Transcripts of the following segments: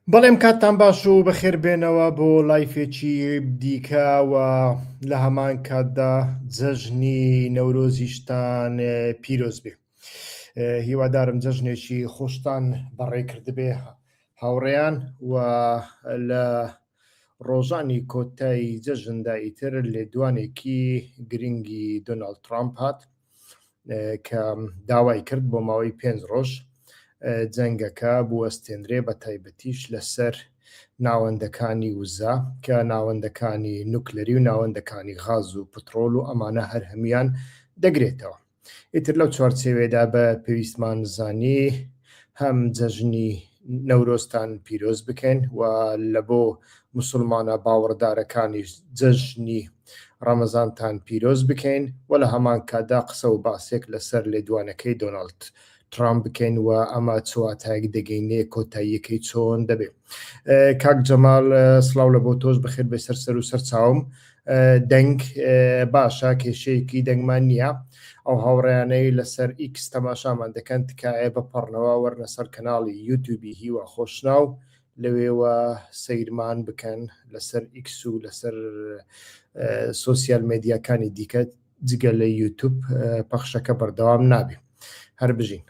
بەڵێم کاتتان باش و بەخێر بێنەوە بۆ لایفێکی دیکەوە لە هەمان کاتدا جەژنی نەورۆزیشتان پیرۆز بێ. هیوادارم جەژنێکی خۆشتان بەڕێکردبێ هاوڕێیان و لە ڕۆژانی کۆتایی جەژندا ئیتر لێدوانێکی گرنگی دۆناڵد ترامپ هات کە داوای کرد بۆ ماوەی 5 ڕۆژ جەنگەکە بوەستێنرێ بە تایبەتیش لەسەر ناوەندەکانی وزە کە ناوەندەکانی نوکلەری و ناوەندەکانی غاز و پترۆل و ئەمانە هەر هەمیان دەگرێتەوە. ئیتر لەو چوارچێوێدا بە پێویستمان زانی هەم جەژنی نەورۆستان پیرۆز بکەین و لە بۆ موسڵمانە باوەڕدارەکانی جەژنی ڕەمەزانتان پیرۆز بکەین و لە هەمان کاتدا قسە و باسێک لەسەر لێدوانەکەی دۆناڵد ترامپ بکەین و ئەمە چواتایەک دەگەینێ کۆتاییەکەی چۆن دەبێ. کاک جەمال سڵاو لە بۆ تۆش بەخێر بێ سەر و سەر چاوم. دەنگ باشە کێشەیەکی دەنگمان نییە. ئەو هاوڕێیانەی لەسەر ئیکس تەماشامان دەکەن تکایە بپەڕنەوە وەرنە سەر کەناڵی یوتیوبی هیوا خۆشناو لەوێوە سەیرمان بکەن لەسەر ئیکس و لەسەر سۆسیال مێدیاکانی دیکە جگە لە یوتیوب پەخشەکە بەردەوام نابێ. هەر بژین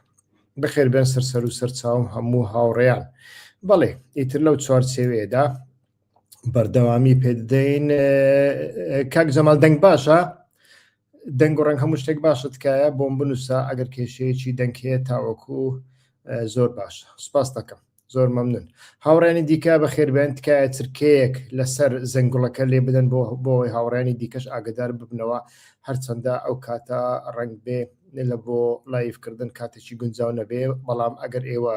بەخێر بێن سەر و سەر چاوم هەموو هاوڕێیان. بەڵێ ئیتر لەو چوارچێوێدا بەردەوامی پێدەین. کاک جەمال دەنگ باشە؟ دەنگ و ڕەنگ هەموو شتێک باشە تکایە بۆم بنووسە ئەگەر کێشەیەکی دەنگ هەیە تاوەکو زۆر باشە. سوپاس دەکەم، زۆر مەمنون. هاوڕێنی دیکە بەخێر بێن تکایە چرکەیەک لەسەر زەنگوڵەکە لێ بدەن بۆی هاوڕێنی دیکەش ئاگدار ببنەوە هەرچەندە ئەو کاتە ڕەنگ بێ لە بۆ لایفکردن کاتێکی گونجاو نەبێ، بەڵام ئەگەر ئێوە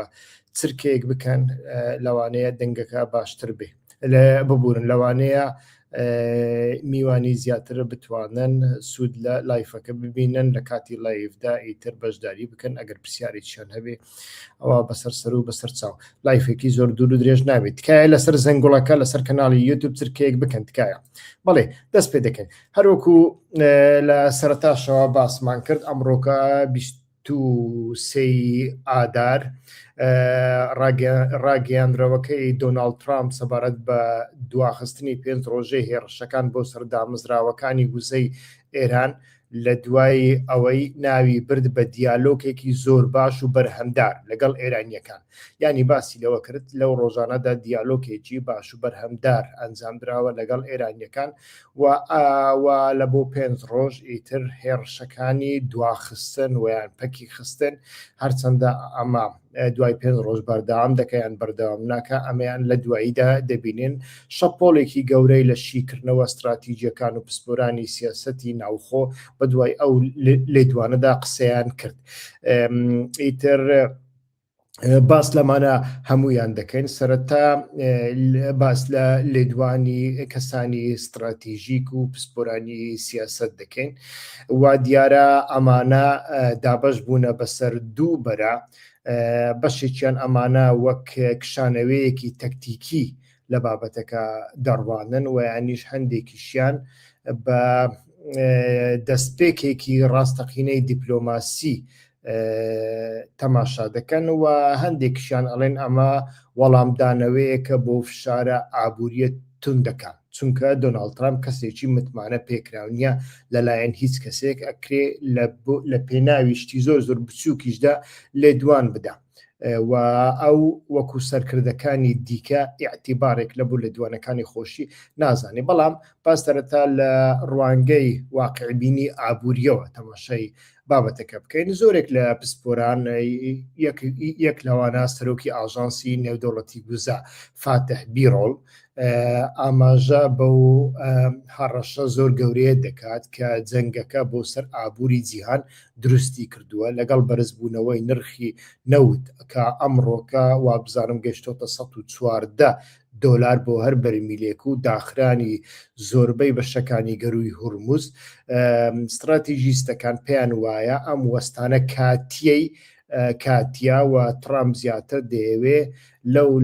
چرکەیەک بکەن لەوانەیە دەنگەکە باشتر بێ ببورن، لەوانەیە میوانی زیاتر بتوانن سوود لە لایفەکە ببینن لە کاتی لایفدا ئیتر بەشداری بکەن ئەگەر پرسیارێکیان هەبێ ئەوە بەسەر سەر و بەسەر چاو. لایفێکی زۆر دوور و درێژ نابێت، تکایە لەسەر زەنگوڵەکە لەسەر کەناڵی یوتیوب چرکەیەک بکەن تکایە. بەڵێ دەست پێ دەکەین. هەروەکو لە سەرەتاشەوە باسمان کرد ئەمڕۆکە 23 ئادار ڕاگەیاندرەوەکەی دۆناڵد ترامپ سەبارەت بە دواخستنی 5 ڕۆژەی هێرشەکان بۆ سەردامزراوەکانی وزەی ئێران لە دوای ئەوەی ناوی برد بە دیالۆگێکی زۆر باش و بەرهەمدار لەگەڵ ئێرانیەکان. ینی باسی لەوە کرد لەو ڕۆژانەدا دیالۆگێکی باش و بەرهەمدار ئەنجامدراوە لەگەڵ ئێرانیەکان و لە بۆ 5 ڕۆژ ئیتر هێرشەکانی دواخستن ویان پەکی خستن، هەرچەندە ئەمە دوای 5 ڕۆژ بەردەوام دەکەیان بەردەوام ناکە، ئەمەیان لە دواییدا دەبینین شەپۆڵێکی گەورەی لە شیکردنەوە استراتیژیەکان و پسپۆرانی سیاسەتی ناوخۆ بە دوای ئەو لێدوانەدا قسەیان کرد. ئیتر باس لەمانە هەمویان دەکەین. سەرەتا باس لە لێدوانی کەسانی استراتیژیک و پسپۆرانی سیاسەت دەکەین و دیارە ئەمانە دابەش بوونە بەسەر دوو بەرە، بەشێکیان ئەمانە وەک کشانەوەیەکی تەکتیکی لە بابەتەکە دەڕوانن و یانیش هەندێکیشیان بە دەستپێکێکی ڕاستەقینەی دیپلۆماسی تەماشا دەکەن و هەندێکیشیان ئەڵێن ئەمە وەڵامدانەوەیەکە بۆ فشارە ئابووریە توندەکان، چونکە دۆناڵد ترامپ کەسێکی متمانە پێکراونیە لەلایەن هیچ کەسێک ئەکرێ لە پێناوی شتی زۆر زۆر بچووکیشدا لێدوان بدە و ئەو وەکو سەرکردەکانی دیکە ئیعتیبارێک لەبوو لە دوانەکانی خۆشی نازانێ. بەڵام پاستەرەتا لە ڕوانگەی واقعبینی ئابووریەوە تەماشای بابەتەکە بکەین. زۆرێک لە پسپۆران یەک لەوانە سەرۆکی ئاژانسی نێودەوڵەتی گوزە فاتح بیرۆڵ ئاماژە بەو هەڕەشە زۆر گەورەیە دەکات کە جەنگەکە بۆ سەر ئابووری جیهان دروستی کردووە لەگەڵ بەرزبوونەوەی نرخی نەوت کە ئەمڕۆکە وابزانم گەشتۆتە $114 بۆ هەر بەرمیلێک و داخرانی زۆربەی بەشەکانی گەروی هورموز. استراتیژیستەکان پێیان وایە ئەم وەستانە کاتیە و ترامپ زیاتر دەیەوێ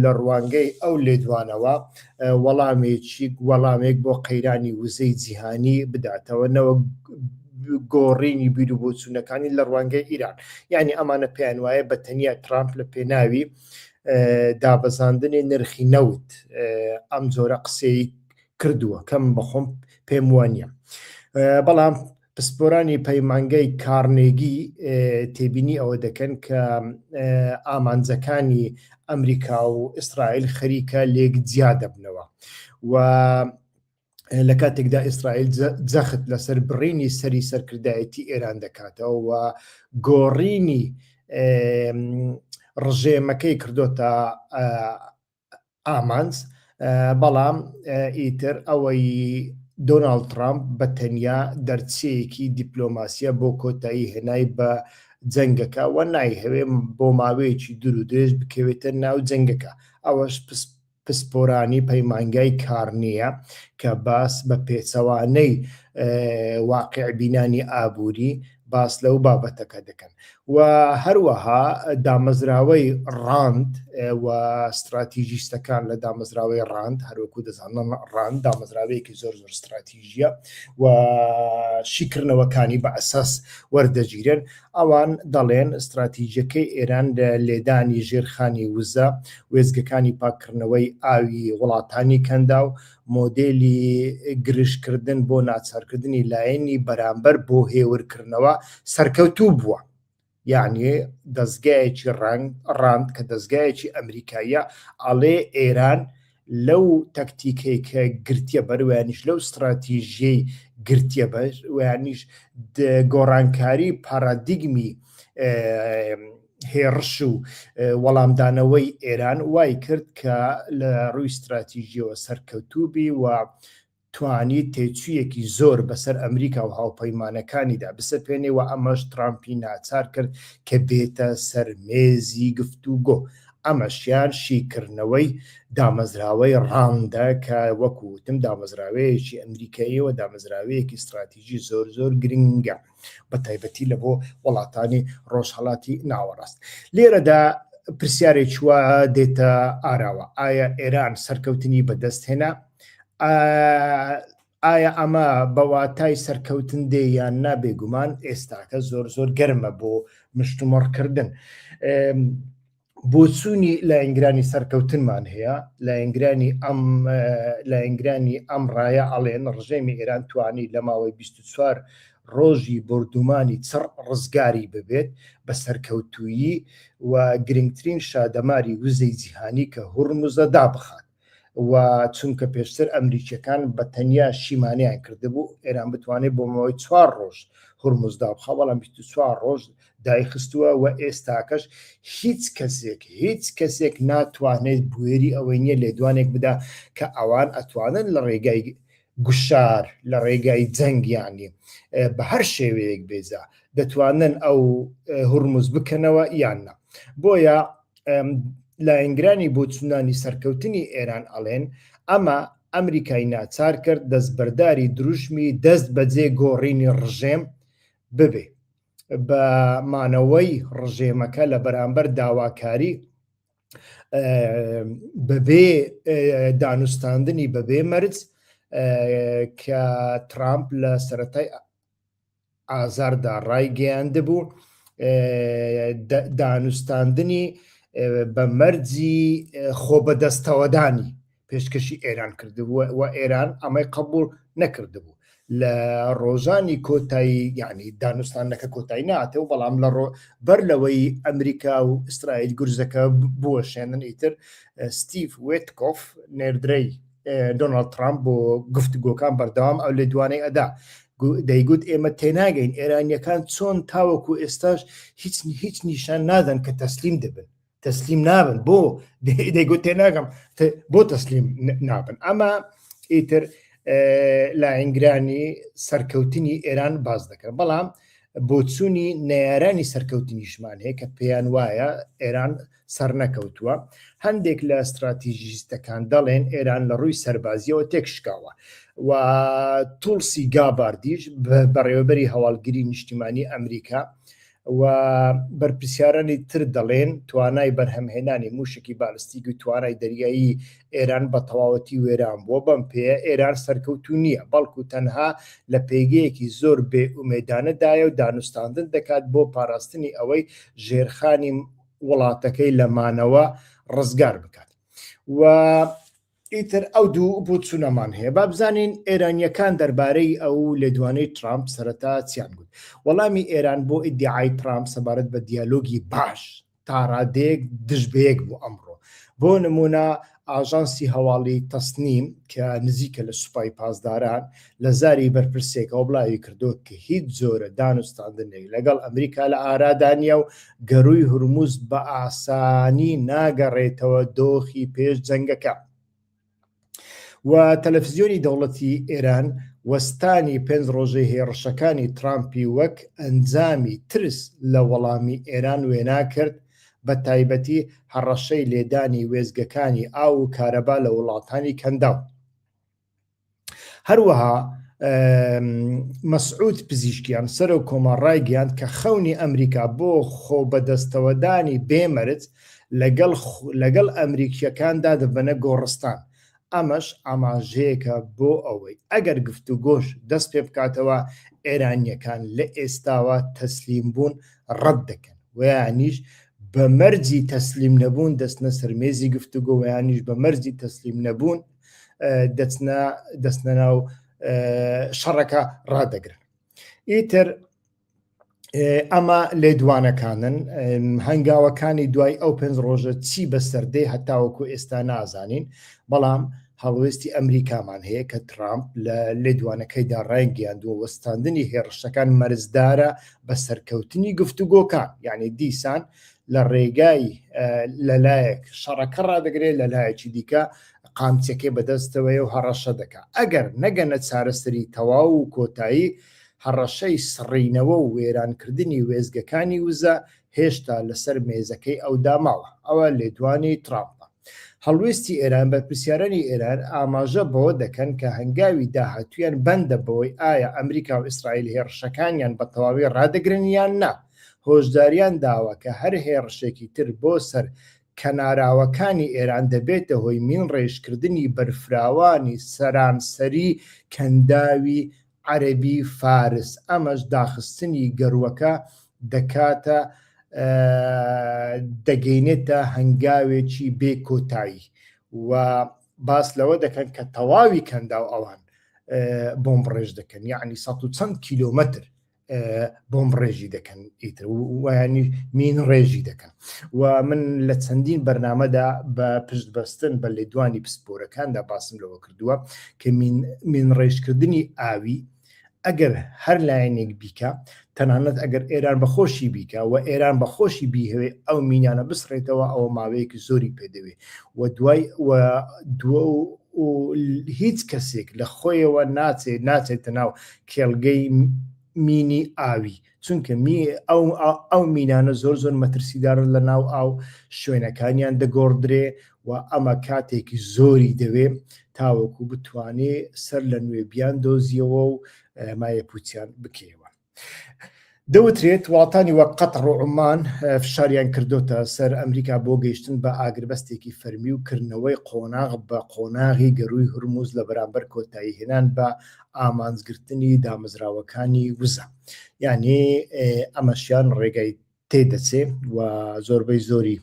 لە ڕوانگەی ئەو لێدوانەوە وەڵامێک بۆ قەیرانی وزەی جیهانی بداتەوە نەوە گۆڕینی بیر و بۆچوونەکانی لە ڕوانگەی ئیران. یعنی ئەمانە پێیان وایە بە تەنیا ترامپ لە پێناوی دابەزاندنی نرخی نەوت ئەم جۆرە قسەی کردووە کەم بەخۆم پێم وانە. بەڵام پسپۆرانی پەیمانگەی کارنێگی تێبینی ئەوە دەکەن کە ئامانجەکانی ئەمریکا و ئیسرائیل خەریکە لێک جیا دەبنەوە و لە کاتێکدا ئیسرائیل جەخت لەسەر بڕینی سەری سەرکردایەتی ئێران دەکاتەوە و گۆڕینی ڕژێمەکەی کردۆتە ئامانج، بەڵام ئیتر ئەوەی دۆناڵد ترامپ بە تەنیا دەرچەیەکی دیپلۆماسیە بۆ کۆتایی هێنای بە جەنگەکە و نایهەوێ بۆ ماوەیەکی دوور و درێژ بکەوێتە ناو جەنگەکە. ئەوەش پسپۆرانی پەیمانگای کارنیە کە باس بە پێچەوانەی واقعبینانی ئابووری باس لەو بابەتەکە دەکەن و هەروەها دامەزراوەی ڕاند و استراتیژیستەکان لە دامەزراوەی ڕاند هەروەکو دەزانن ڕاند دامەزراوەیەکی زۆر زۆر استراتیژیە و شیکردنەوەکانی بە ئەساس وەردەگیرن. ئەوان دەڵێن استراتیژیەکەی ئێران لە لێدانی ژێرخانی وزە وێزگەکانی پاکردنەوەی ئاوی وڵاتانی کەندا و مۆدێلی گرشکردن بۆ ناچارکردنی لایەنی بەرامبەر بۆ هێورکردنەوە سەرکەوتوو بووە. یعنی دەستگایەکی ڕاند کە دەستگایەکی ئەمریکاییە ئەڵێ ئێران لەو تەکتیکەی کە گرتیە بەرویانیش لەو استراتیژیەی گرتیە بەرویانیش گۆڕانکاری پارادیگمی هێرش و وەڵامدانەوەی ئێران وای کرد کە لە ڕووی استراتیژیەوە سەرکەوتوبی و توانی تێچوویەکی زۆر بەسەر ئەمریکا و هاوپەیمانەکانیدا بسەپێنێ و ئەمەش ترامپی ناچار کرد کە بێتە سەرمێزی گفتوگۆ. ئەمەشیان شیکردنەوەی دامەزراوەی ڕاندە کە وەکوتم دامەزراوەیەکی ئەمریکاییەوە دامەزراوەیەکی استراتیژی زۆر زۆر گرنگە بە تایبەتی لە بۆ وڵاتانی ڕۆژهەڵاتی ناوەڕاست. لێرەدا پرسیارێکی وە دێتە ئاراوە، ئایا ئێران سەرکەوتنی بەدەست هێنا؟ ئایا ئەمە بەواتای سەرکەوتن دێ یان نابێگومان ئێستاکە زۆر زۆر گەرمە بۆ مشتومڕکردن. بۆچوونی لایەنگرانی سەرکەوتنمان هەیە، لایەنگرانی ئەم ڕایە ئەڵێن ڕژێمی ئێران توانی لە ماوەی 24 ڕۆژی بردومانی چڕ ڕزگاری ببێت بە سەرکەوتویی و گرنگترین شادەماری وزەی جیهانی کە هورموزە دابخات و چونکە پێشتر ئەمریکیەکان بە تەنیا شیمانیان کردبوو ئێران بتوانێت بۆ ماوەی 4 ڕۆژ هورموز دابخە، بەڵام 24 ڕۆژ دایخستووە و ئێستاکەش هیچ کەسێک ناتوانێت بوێری ئەوەی نییە لێدوانێک بدا کە ئەوان ئەتوانن لە ڕێگای گوشار لە ڕێگای جەنگیانی بە هەر شێوەیەک بێزا دەتوانن ئەو هورموز بکەنەوە یاننا. بۆیە لایەنگرانی بۆ چونانی سەرکەوتنی ئێران ئەڵێن ئەمە ئەمریکای ناچار کرد دەستبەرداری دروشمی دەست بەجێ گۆڕینی ڕژێم ببێ بە مانەوەی ڕژێمەکە لە بەرامبەر داواکاری بەبێ دانوستاندنی بەبێ مەرج کە ترامپ لە سەرەتای ئازاردا ڕایگەیاندبوو دانوستاندنی بە مەرجی خۆبەدەستەوەدانی پێشکەشی ئێران کردبوو و ئێران ئەمەی قبول نەکردبوو. لە ڕۆژانی کۆتایی یعنی دانوستانەکە کۆتایی ناتێ و بەڵام لە بەر لەوەی ئەمریکا و ئیسرائیل گورزەکە بوەشێنن ئیتر ستیڤ وێتکۆف نێردرەی دۆناڵد ترامپ بۆ گفتوگۆکان بەردەوام ئەو لێدوانەی ئەدا دەیگوت ئێمە تێناگەین ئێرانیەکان چۆن تاوەکو ئێستاش هیچ نیشان نادەن کە تەسلیم دەبن تەسلیم نابن بۆ دەیگوت تێناگەم بۆ تەسلیم نابن. ئەمە ئیتر لایەنگرانی سەرکەوتنی ئێران باز دەکەن، بەڵام بۆچوونی نەیارانی سەرکەوتنیشمان هەیە کە پێیان وایە ئێران سەر نەکەوتووە. هەندێک لە استراتیژیستەکان دەڵێن ئێران لە ڕووی سەربازیەوە تێکشکاوە و توڵسی گاباردیش بەڕێوەبەری هەواڵگیری نیشتیمانی ئەمریکا و بەرپرسیارانی تر دەڵێن توانای بەرهەمهێنانی موشکی بالستیک و توانای دەریایی ئێران بە تەواوەتی وێران بووە. بەم پێ ئێران سەرکەوتو نییە، بەڵکو تەنها لە پێگەیەکی زۆر بێ ئومێدانەدایە و دانوستاندن دەکات بۆ پاراستنی ئەوەی ژێرخانی وڵاتەکەی لەمانەوە ڕزگار بکات. و ئیتر ئەو دوو بۆ چوونەمان هەیە. با بزانین ئێرانیەکان دەربارەی ئەو لێدوانەی ترامپ سەرەتا چیان گوت. وەڵامی ئێران بۆ ئیدعای ترامپ سەبارەت بە دیالۆگی باش تا ڕادەیەک دژبەیەک بوو ئەمڕۆ. بۆ نمونە ئاژانسی هەواڵی تەسنیم کە نزیکە لە سوپای پاسداران لە زاری بەرپرسێکەوە بڵاوی کردو کە هیچ جۆرە دانوستاندنێک لەگەڵ ئەمریکا لە ئارادانیە و گەڕووی هورموز بە ئاسانی ناگەڕێتەوە دۆخی پێش جەنگەکە. و تەلەڤیزیۆنی دەوڵەتی ئێران وەستانی 5 ڕۆژەی هێرشەکانی ترامپی وەک ئەنجامی ترس لە وەڵامی ئێران وێنا کرد، بە تایبەتی هەڕەشەی لێدانی وێزگەکانی ئاو و کارەبا لە وڵاتانی کەنداو. هەروەها مەسعود پزیشکیان سەر و کۆمەڕای گەیاند کە خەونی ئەمریکا بۆ خۆبەدەستەوەدانی بێمەرج لەگەڵ ئەمریکیەکاندا دەبەنە گۆڕستان. ئەمەش ئاماژەیەکە بۆ ئەوەی ئەگەر گفتوگۆش دەست پێ بکاتەوە ئێرانیەکان لە ئێستاوە تەسلیم بوون ڕەت دەکەن، ویانیش بە مەرجی تەسلیم نەبوون دەستنە سەرمێزی گفتوگۆ، ویانیش بە مەرجی تەسلیم نەبوون دەستنە ناو شەڕەکە ڕادەگرن. ئیتر ئەمە لێدوانەکانن. هەنگاوەکانی دوای ئەو 5 ڕۆژە چی بەسەردەی هەتاوەکو ئێستا نازانین، بەڵام هەڵوێستی ئەمریکامان هەیە کە ترامپ لە لێدوانەکەیدا ڕایگەیاندووە وەستاندنی هێرشەکان مەرزدارە بە سەرکەوتنی گفتوگۆکان، یعنی دیسان لە ڕێگای لەلایەک شەڕەکە ڕادەگرێت، لە لایەکی دیکە قامچەکەی بەدەستەوەی و هەڕەشە دەکات. ئەگەر نەگەنە چارەسەری تەواو و کۆتایی، هەڕەشەی سڕینەوە و وێرانکردنی وێزگەکانی وزە هێشتا لەسەر مێزەکەی ئەو داماوە. ئەوە لێدوانی ترامپە. هەڵوێستی ئێران بە پرسیارانی ئێران ئاماژە بەوە دەکەن کە هەنگاوی داهاتویان بەندە بەوەی ئایا ئەمریکا و ئیسرائیل هێرشەکانیان بە تەواوی ڕادەگرن یان نا. هۆشداریان داوە کە هەر هێرشێکی تر بۆ سەر کەناراوەکانی ئێران دەبێتە هۆی مین ڕێژکردنی بەرفراوانی سەرانسەری کەنداوی عەرەبی فارس. ئەمەش داخستنی گەڕوەکە دەگەینێتە هەنگاوێکی بێ کۆتایی و باس لەوە دەکەن کە تەواوی کەنداو ئەوان بۆمب ڕێژ دەکەن، یعنی 100 چەند کیلۆمەتر بۆمب ڕێژی دەکەن، ئیتر وایانی مین ڕێژی دەکەن. و من لە چەندین بەرنامەدا بە پشتبەستن بە لێدوانی پسپۆرەکاندا باسم لەوە کردووە کە مین ڕێژکردنی ئاوی ئەگەر هەر لایەنێک بیکە، تەنانەت ئەگەر ئێران بەخۆشی بیکە و ئێران بەخۆشی بیهوێ ئەو مینیانە بسڕێتەوە، ئەوە ماوەیەکی زۆری پێدەوێ و دوای هیچ کەسێک لە خۆیەوە ناچێتە ناو کێڵگەی مینی ئاوی، چونکە ئەو مینانە زۆر مەترسیدارن لە ناو ئاو شوێنەکانیان دەگۆڕدرێ و ئەمە کاتێکی زۆری دەوێ تاوەکو بتوانێ سەر لە نوێ بیان دۆزیەوە و مایە پوچیان بکەوە. دەوترێت وڵاتانی وەک قەتەر و عومان فشاریان کردوتە سەر ئەمریکا بۆ گەیشتن بە ئاگربەستێکی فەرمی و کردنەوەی قۆناغ بە قۆناغی گەڕووی هورموز لە بەرامبەر کۆتایی هێنان بە ئامانجگرتنی دامەزراوەکانی وزە. یعنی ئەمەشیان ڕێگای تێدەچێ و زۆربەی زۆری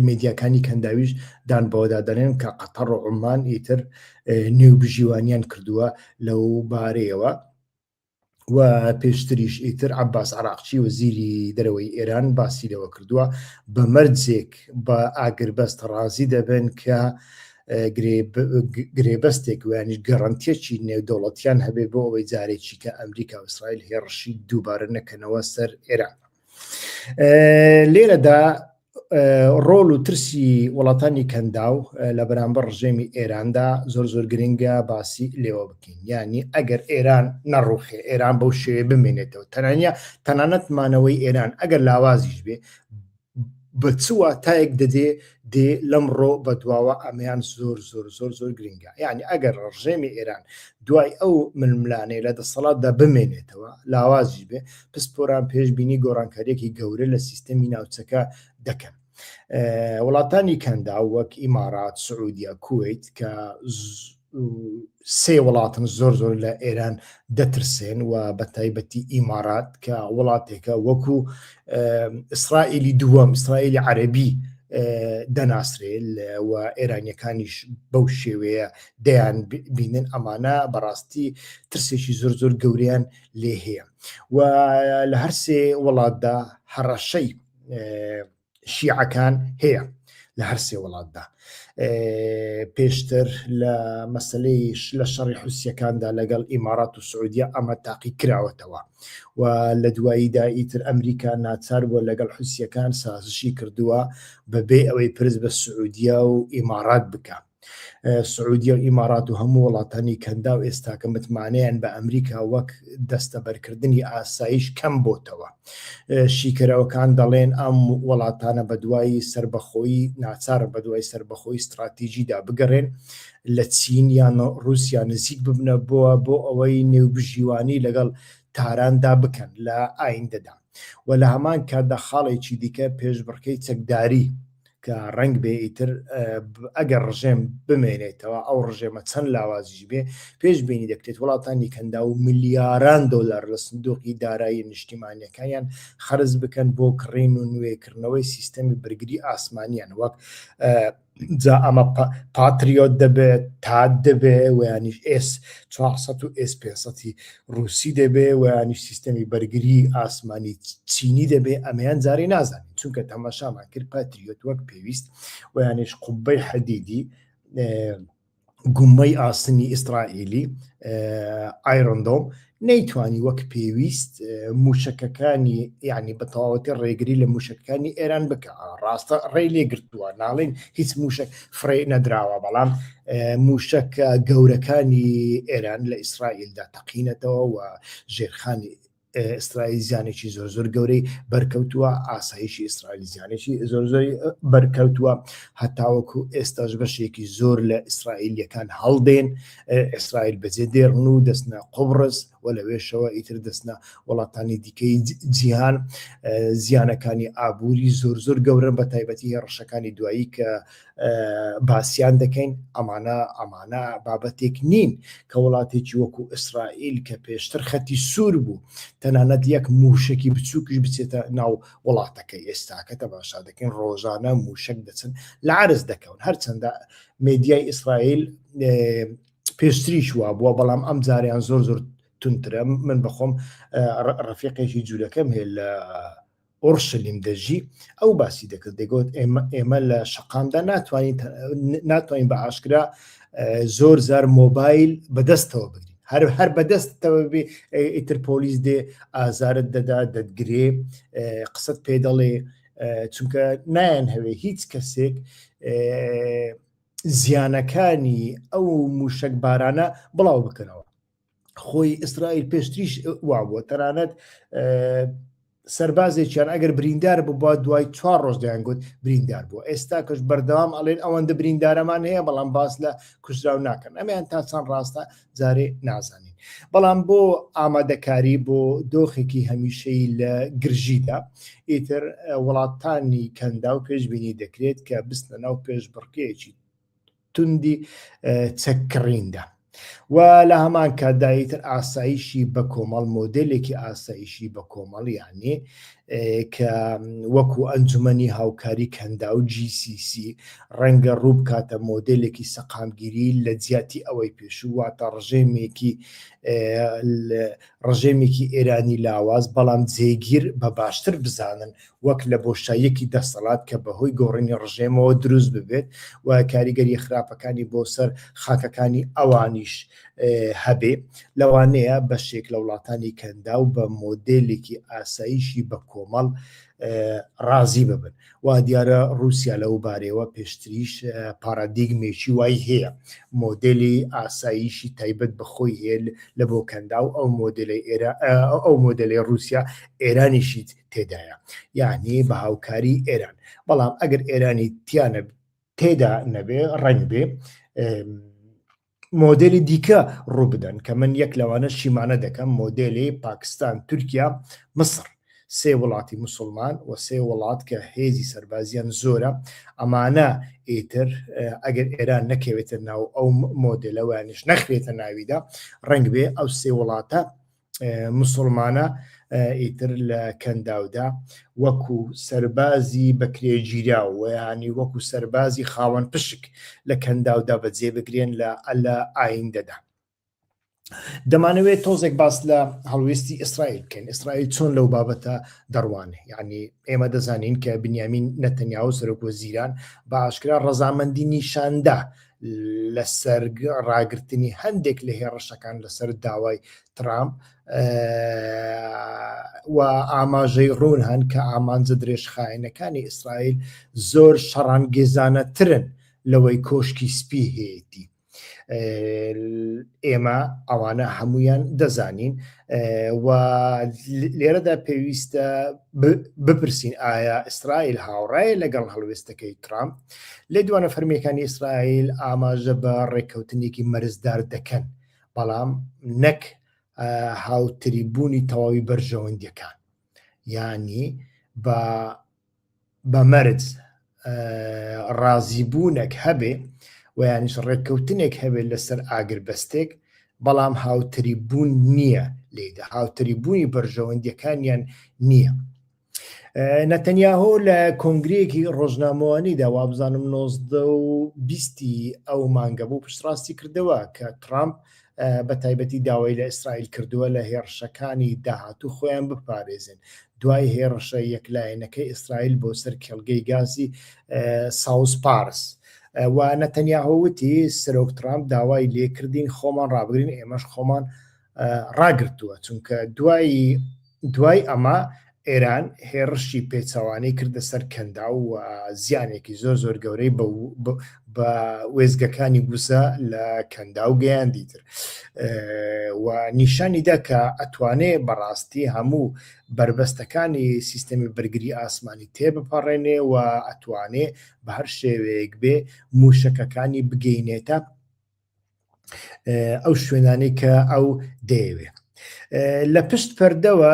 میدیاکانی کەنداویش دان بەوەدادەنێن کە قەتەر و عومان ئیتر نێوبژیوانیان کردووە لەو بارەیەوە. و پێشتریش ئیتر عەباس عەراقچی وەزیری دەرەوەی ئێران باسی لەوە کردووە بە مەرجێک بە ئاگربەست ڕازی دەبن کە گرێبەستێک ویانیش گەڕەنتیەکی نێودەوڵەتیان هەبێ بۆ ئەوەی جارێکی کە ئەمریکا و ئیسرائیل هێرشی دووبارە نەکەنەوە سەر ئێران. لێرەدا ڕۆڵ و ترسی وڵاتانی کەنداو لە بەرامبەر ڕژێمی ئێراندا زۆر گرنگە باسی لێوە بکەین. یعنی ئەگەر ئێران نەڕوخێ، ئێران بەو شێوێ بمێنێتەوە، تەنانەت مانەوەی ئێران ئەگەر لاوازیش بێ بە چوە تایەک دێ لەمڕۆ بە دواوە ئەمەیان زۆر گرنگە. یعنی ئەگەر ڕژێمی ئێران دوای ئەو ململانەی لە دەسەڵاتدا بمێنێتەوە لاوازی بێ، پسپۆران پێشبینی گۆڕانکاریەکی گەورە لە سیستەمی ناوچەکە دەکەن. وڵاتانی کەندا وەک ئیمارات، سعودیا، کوێیت کە سێ وڵاتن زۆر لە ئێران دەترسێن و بە تایبەتی ئیمارات کە وڵاتێکە وەکو ئیسرائیلی دووەم ئیسرائیلی عەرەبی دەناسرێت و ئێرانیەکانیش بەو شێوەیە دەیان بینن ئەمانە بەڕاستی ترسێکی زۆر گەورەیان لێ هەیە و لە هەر سێ وڵاتدا هەڕەشەی شیعەکان هەیە لە هەر سێ وڵاتدا پێشتر لە مەسەلەی لە شەڕی حوسیەکاندا لەگەڵ ئیمارات و سعودیە ئەمە تاقی کراوەتەوە و لە دواییدا ئیتر ئەمریکا ناچار بووە لەگەڵ حوسیەکان سازشی کردووە بەبێ ئەوەی پرس بە سعودیە و ئیمارات بکە سعودیە و ئیمارات و هەموو وڵاتانی کەندا و ئێستاکە متمانەیان بە ئەمریکا وەک دەستەبەرکردنی ئاسایش کەم بۆتەوە شیکەرەوەکان دەڵێن ئەم وڵاتانە بە دوای سربەخۆیی ناچارە بە دوای سربەخۆی استراتیژیدا بگەڕێن لە چین یان رووسیا نزیک ببنە بۆ ئەوەی نێوبژیوانی لەگەڵ تاراندا بکەن لە ئایندەدا و لە هەمان کاتدا خاڵێکی دیکە پێشبڕکەی چەکداری کە ڕنگ بێ ئیتر ئەگەر ڕژێم بمێنێتەوە ئەو ڕژێمە چەند لاوازیش بێ پێشبینی دەکرێت وڵاتانی کەندا و ملیاران دۆلار لە سندوقی دارایی نیشتیمانیەکانیان خەرز بکەن بۆ کڕین و نوێکردنەوەی سیستەمی بەرگری ئاسمانیان وەک جا ئەمە پاتریۆت دەبێت تا دەبێ ویانیش S400 و S500 رووسی دەبێ ویانیش سیستەمی بەرگری ئاسمانی چینی دەبێ ئەمەیان جارێ نازانین چونکە تەماشامان کرد پاتریۆت وەک پێویست ویانیش قوبەی حەدیدی گومەی ئاسنی ئیسرائیلی ئایرۆندۆم نەیتوانی وەک پێویست موشکەکانی یعنی بە تەواوەتی ڕێگری لە موشکەکانی ئێران بکە ڕاستە ڕێی لێگرتووە ناڵێن هیچ موشک فڕێ نەدراوە بەڵام موشکە گەورەکانی ئێران لە ئیسرائیلدا تەقینەتەوە و ژێرخانی ئیسرائیل زیانێکی زۆر گەورەی بەرکەوتووە ئاسایشی ئیسرائیل زیانێکی زۆری بەرکەوتووە هەتاوەکو ئێستاش بەشێکی زۆر لە ئیسرائیلیەکان هەڵدێن ئیسرائیل بەجێ دێڕن و دەستنە قوبرس و لەوێشەوە ئیتر دەستنە وڵاتانی دیکەی جیهان زیانەکانی ئابووری زۆر گەورن بە تایبەتی هێڕەشەکانی دوایی کە باسییان دەکەین ئەمانە بابەتێک نین کە وڵاتێکی وەکو ئیسرائیل کە پێشتر خەتی سوور بوو تەنانەت یەک موشکی بچووکش بچێتە ناو وڵاتەکەی ئێستاکە تەماشا دەکەین ڕۆژانە موشک دەچن لە عرز دەکەون هەرچەندە میدیای ئیسرائیل پێشتریش وا بووە بەڵام ئەم جاریان زۆر تونترە من بەخۆم ڕەفیقێکی جوولەکەم هەیە لە ئۆرشلیم دەژی ئەو باسی دەکرد دەگوت ئێمە لە شەقامدا ناتوانین بە ئاشکرا زۆر زار مۆبایل بەدەستەوە بگرین هەر بەدەستەوە بێ ئیتر پۆلیس دێ ئازارت دەدا دەتگرێ قسەت پێ دەڵێ چونکە نایان هەوێ هیچ کەسێک زیانەکانی ئەو موشک بارانە بڵاو بکەنەوە خۆی ئیسرائیل پێشتریش وا بووە تەنانەت سەربازێکیان ئەگەر بریندار بوو دوای 4 ڕۆژ دەیانگوت بریندار بووە ئێستا کەش بەردەوام ئەڵێن ئەوەندە بریندارەمان هەیە بەڵام باس لە کوژراو ناکەن ئەمەیان تا چەند ڕاستە جارێ نازانین بەڵام بۆ ئامادەکاری بۆ دۆخێکی هەمیشەی لە گرژیدا ئیتر وڵاتانی کەندا و پێشبینی دەکرێت کە بستنە ناو پێشبڕکێکی توندی چەککڕیندا و لە هەمان کاتدایتر ئاسایشی بە کۆمەڵ مۆدلێکی ئاسایشی بە کۆمەڵ یانێ کە وەکو ئەنجومەنی هاوکاری کەندا و GCC ڕەنگە ڕوو بکاتە مۆدلێکی سەقامگیری لە جیاتی ئەوەی پێشوو واتە ڕژێمێکی ئێرانی لاواز بەڵام جێگیر بە باشتر بزانن وەک لە بۆشاییەکی دەسەڵات کە بەهۆی گۆڕینی ڕژێمەوە دروست ببێت و کاریگەری خراپەکانی بۆ سەر خاکەکانی ئەوانیش هەبێ لەوانەیە بەشێک لە وڵاتانی کەندا و بە مۆدلێکی ئاسایشی بە کۆمەڵ ڕازی ببن و دیارە رووسیا لەو بارەوە پێشتریش پارادیگمێکی وای هەیە مۆدلی ئاسایشی تایبەت بەخۆی هەیە لە بۆ کەندا و ئەو مۆدلی رووسیا ئێرانیشی تێدایە یعنی بە هاوکاری ئێران بەڵام ئەگەر ئێرانی تێدا نەبێ ڕنگ بێ مۆدلی دیکە ڕوو بدەن کە من یەک لەوانە شیمانە دەکەم مۆدلی پاکستان تورکیا مصر سێ وڵاتی مسلمان و سێ وڵات کە هێزی سەربازیان زۆرە ئەمانە ئیتر ئەگەر ئێران نەکەوێتە ناو ئەو مۆدلەوەیانش نەخرێتە ناویدا ڕەنگ بێ ئەو سێ وڵاتە مسلمانە ئیتر لە کەنداودا وەکو سەربازی بەکرێگیرا و ینی وەکو سەربازی خاوەن پشک لە کەنداودا بەجێ بگرێن لە ئایندەدا. دەمانەوێت تۆزێک باس لە هەڵوێستی ئیسرائیل بکەین. ئیسرائیل چۆن لەو بابەتە دەڕوانێ، یعنی ئێمە دەزانین کە بنیامین نەتەنیاهو سەرۆکوەزیران بە ئاشکرا ڕەزامەندی نیشاندا لەسەر ڕاگرتنی هەندێک لە هێرشەکان لەسەر داوای ترامپ و ئاماژەی ڕوون هەن کە ئامانجە درێژخایەنەکانی ئیسرائیل زۆر شەڕانگێزانەترن لەوەی کۆشکی سپی هەیەی. ئێمە ئەوانە هەمویان دەزانین و لێرەدا پێویستە بپرسین ئایا ئیسرائیل هاوڕایە لەگەڵ هەڵوێستەکەی ترامپ. لێ دوانە فەرمیەکانی ئیسرائیل ئاماژە بە ڕێککەوتنێکی مەرزدار دەکەن، بەڵام نەک هاوتریبوونی تەواوی بەرژەوەندیەکان، ینی بە مەرج ڕازیبوونێک هەبێ و یانیش ڕێککەوتنێک هەبێت لەسەر ئاگربەستێک، بەڵام هاوتریبوون نییە لێدا، هاوتریبوونی بەرژەوەندیەکانیان نییە. نەتەنیاهۆ لە کۆنگرەیەکی ڕۆژنامەوانیدا وابزانم 1920 ئەو مانگە بوو پشتڕاستی کردەوە کە ترامپ بە تایبەتی داوای لە ئیسرائیل کردووە لە هێرشەکانی داهاتوو خۆیان بپارێزن دوای هێرشە یەکلایەنەکەی ئیسرائیل بۆ سەر کێڵگەی گازی ساوس پارس. و نەتەنیاهۆوتی سەرۆک ترامپ داوای لێکردین خۆمان ڕابگرین، ئێمەش خۆمان ڕاگرتووە، چونکە دوای ئەمە ئێران هێرشی پێچەوانەی کردە سەر کەندا و زیانێکی زۆر زۆر گەورەی بە وێزگەکانی گوسە لە کەندا و گەیاندیتر و نیشانیدا کە ئەتوانێ بەڕاستی هەموو بربەستەکانی سیستەمی بەرگری ئاسمانی تێبپەڕێنێ و ئەتوانێ بە هەر شێوەیەک بێ موشەکەکانی بگەینێتە ئەو شوێنانەی کە ئەو دەیەوێ. لە پشت پەردەوە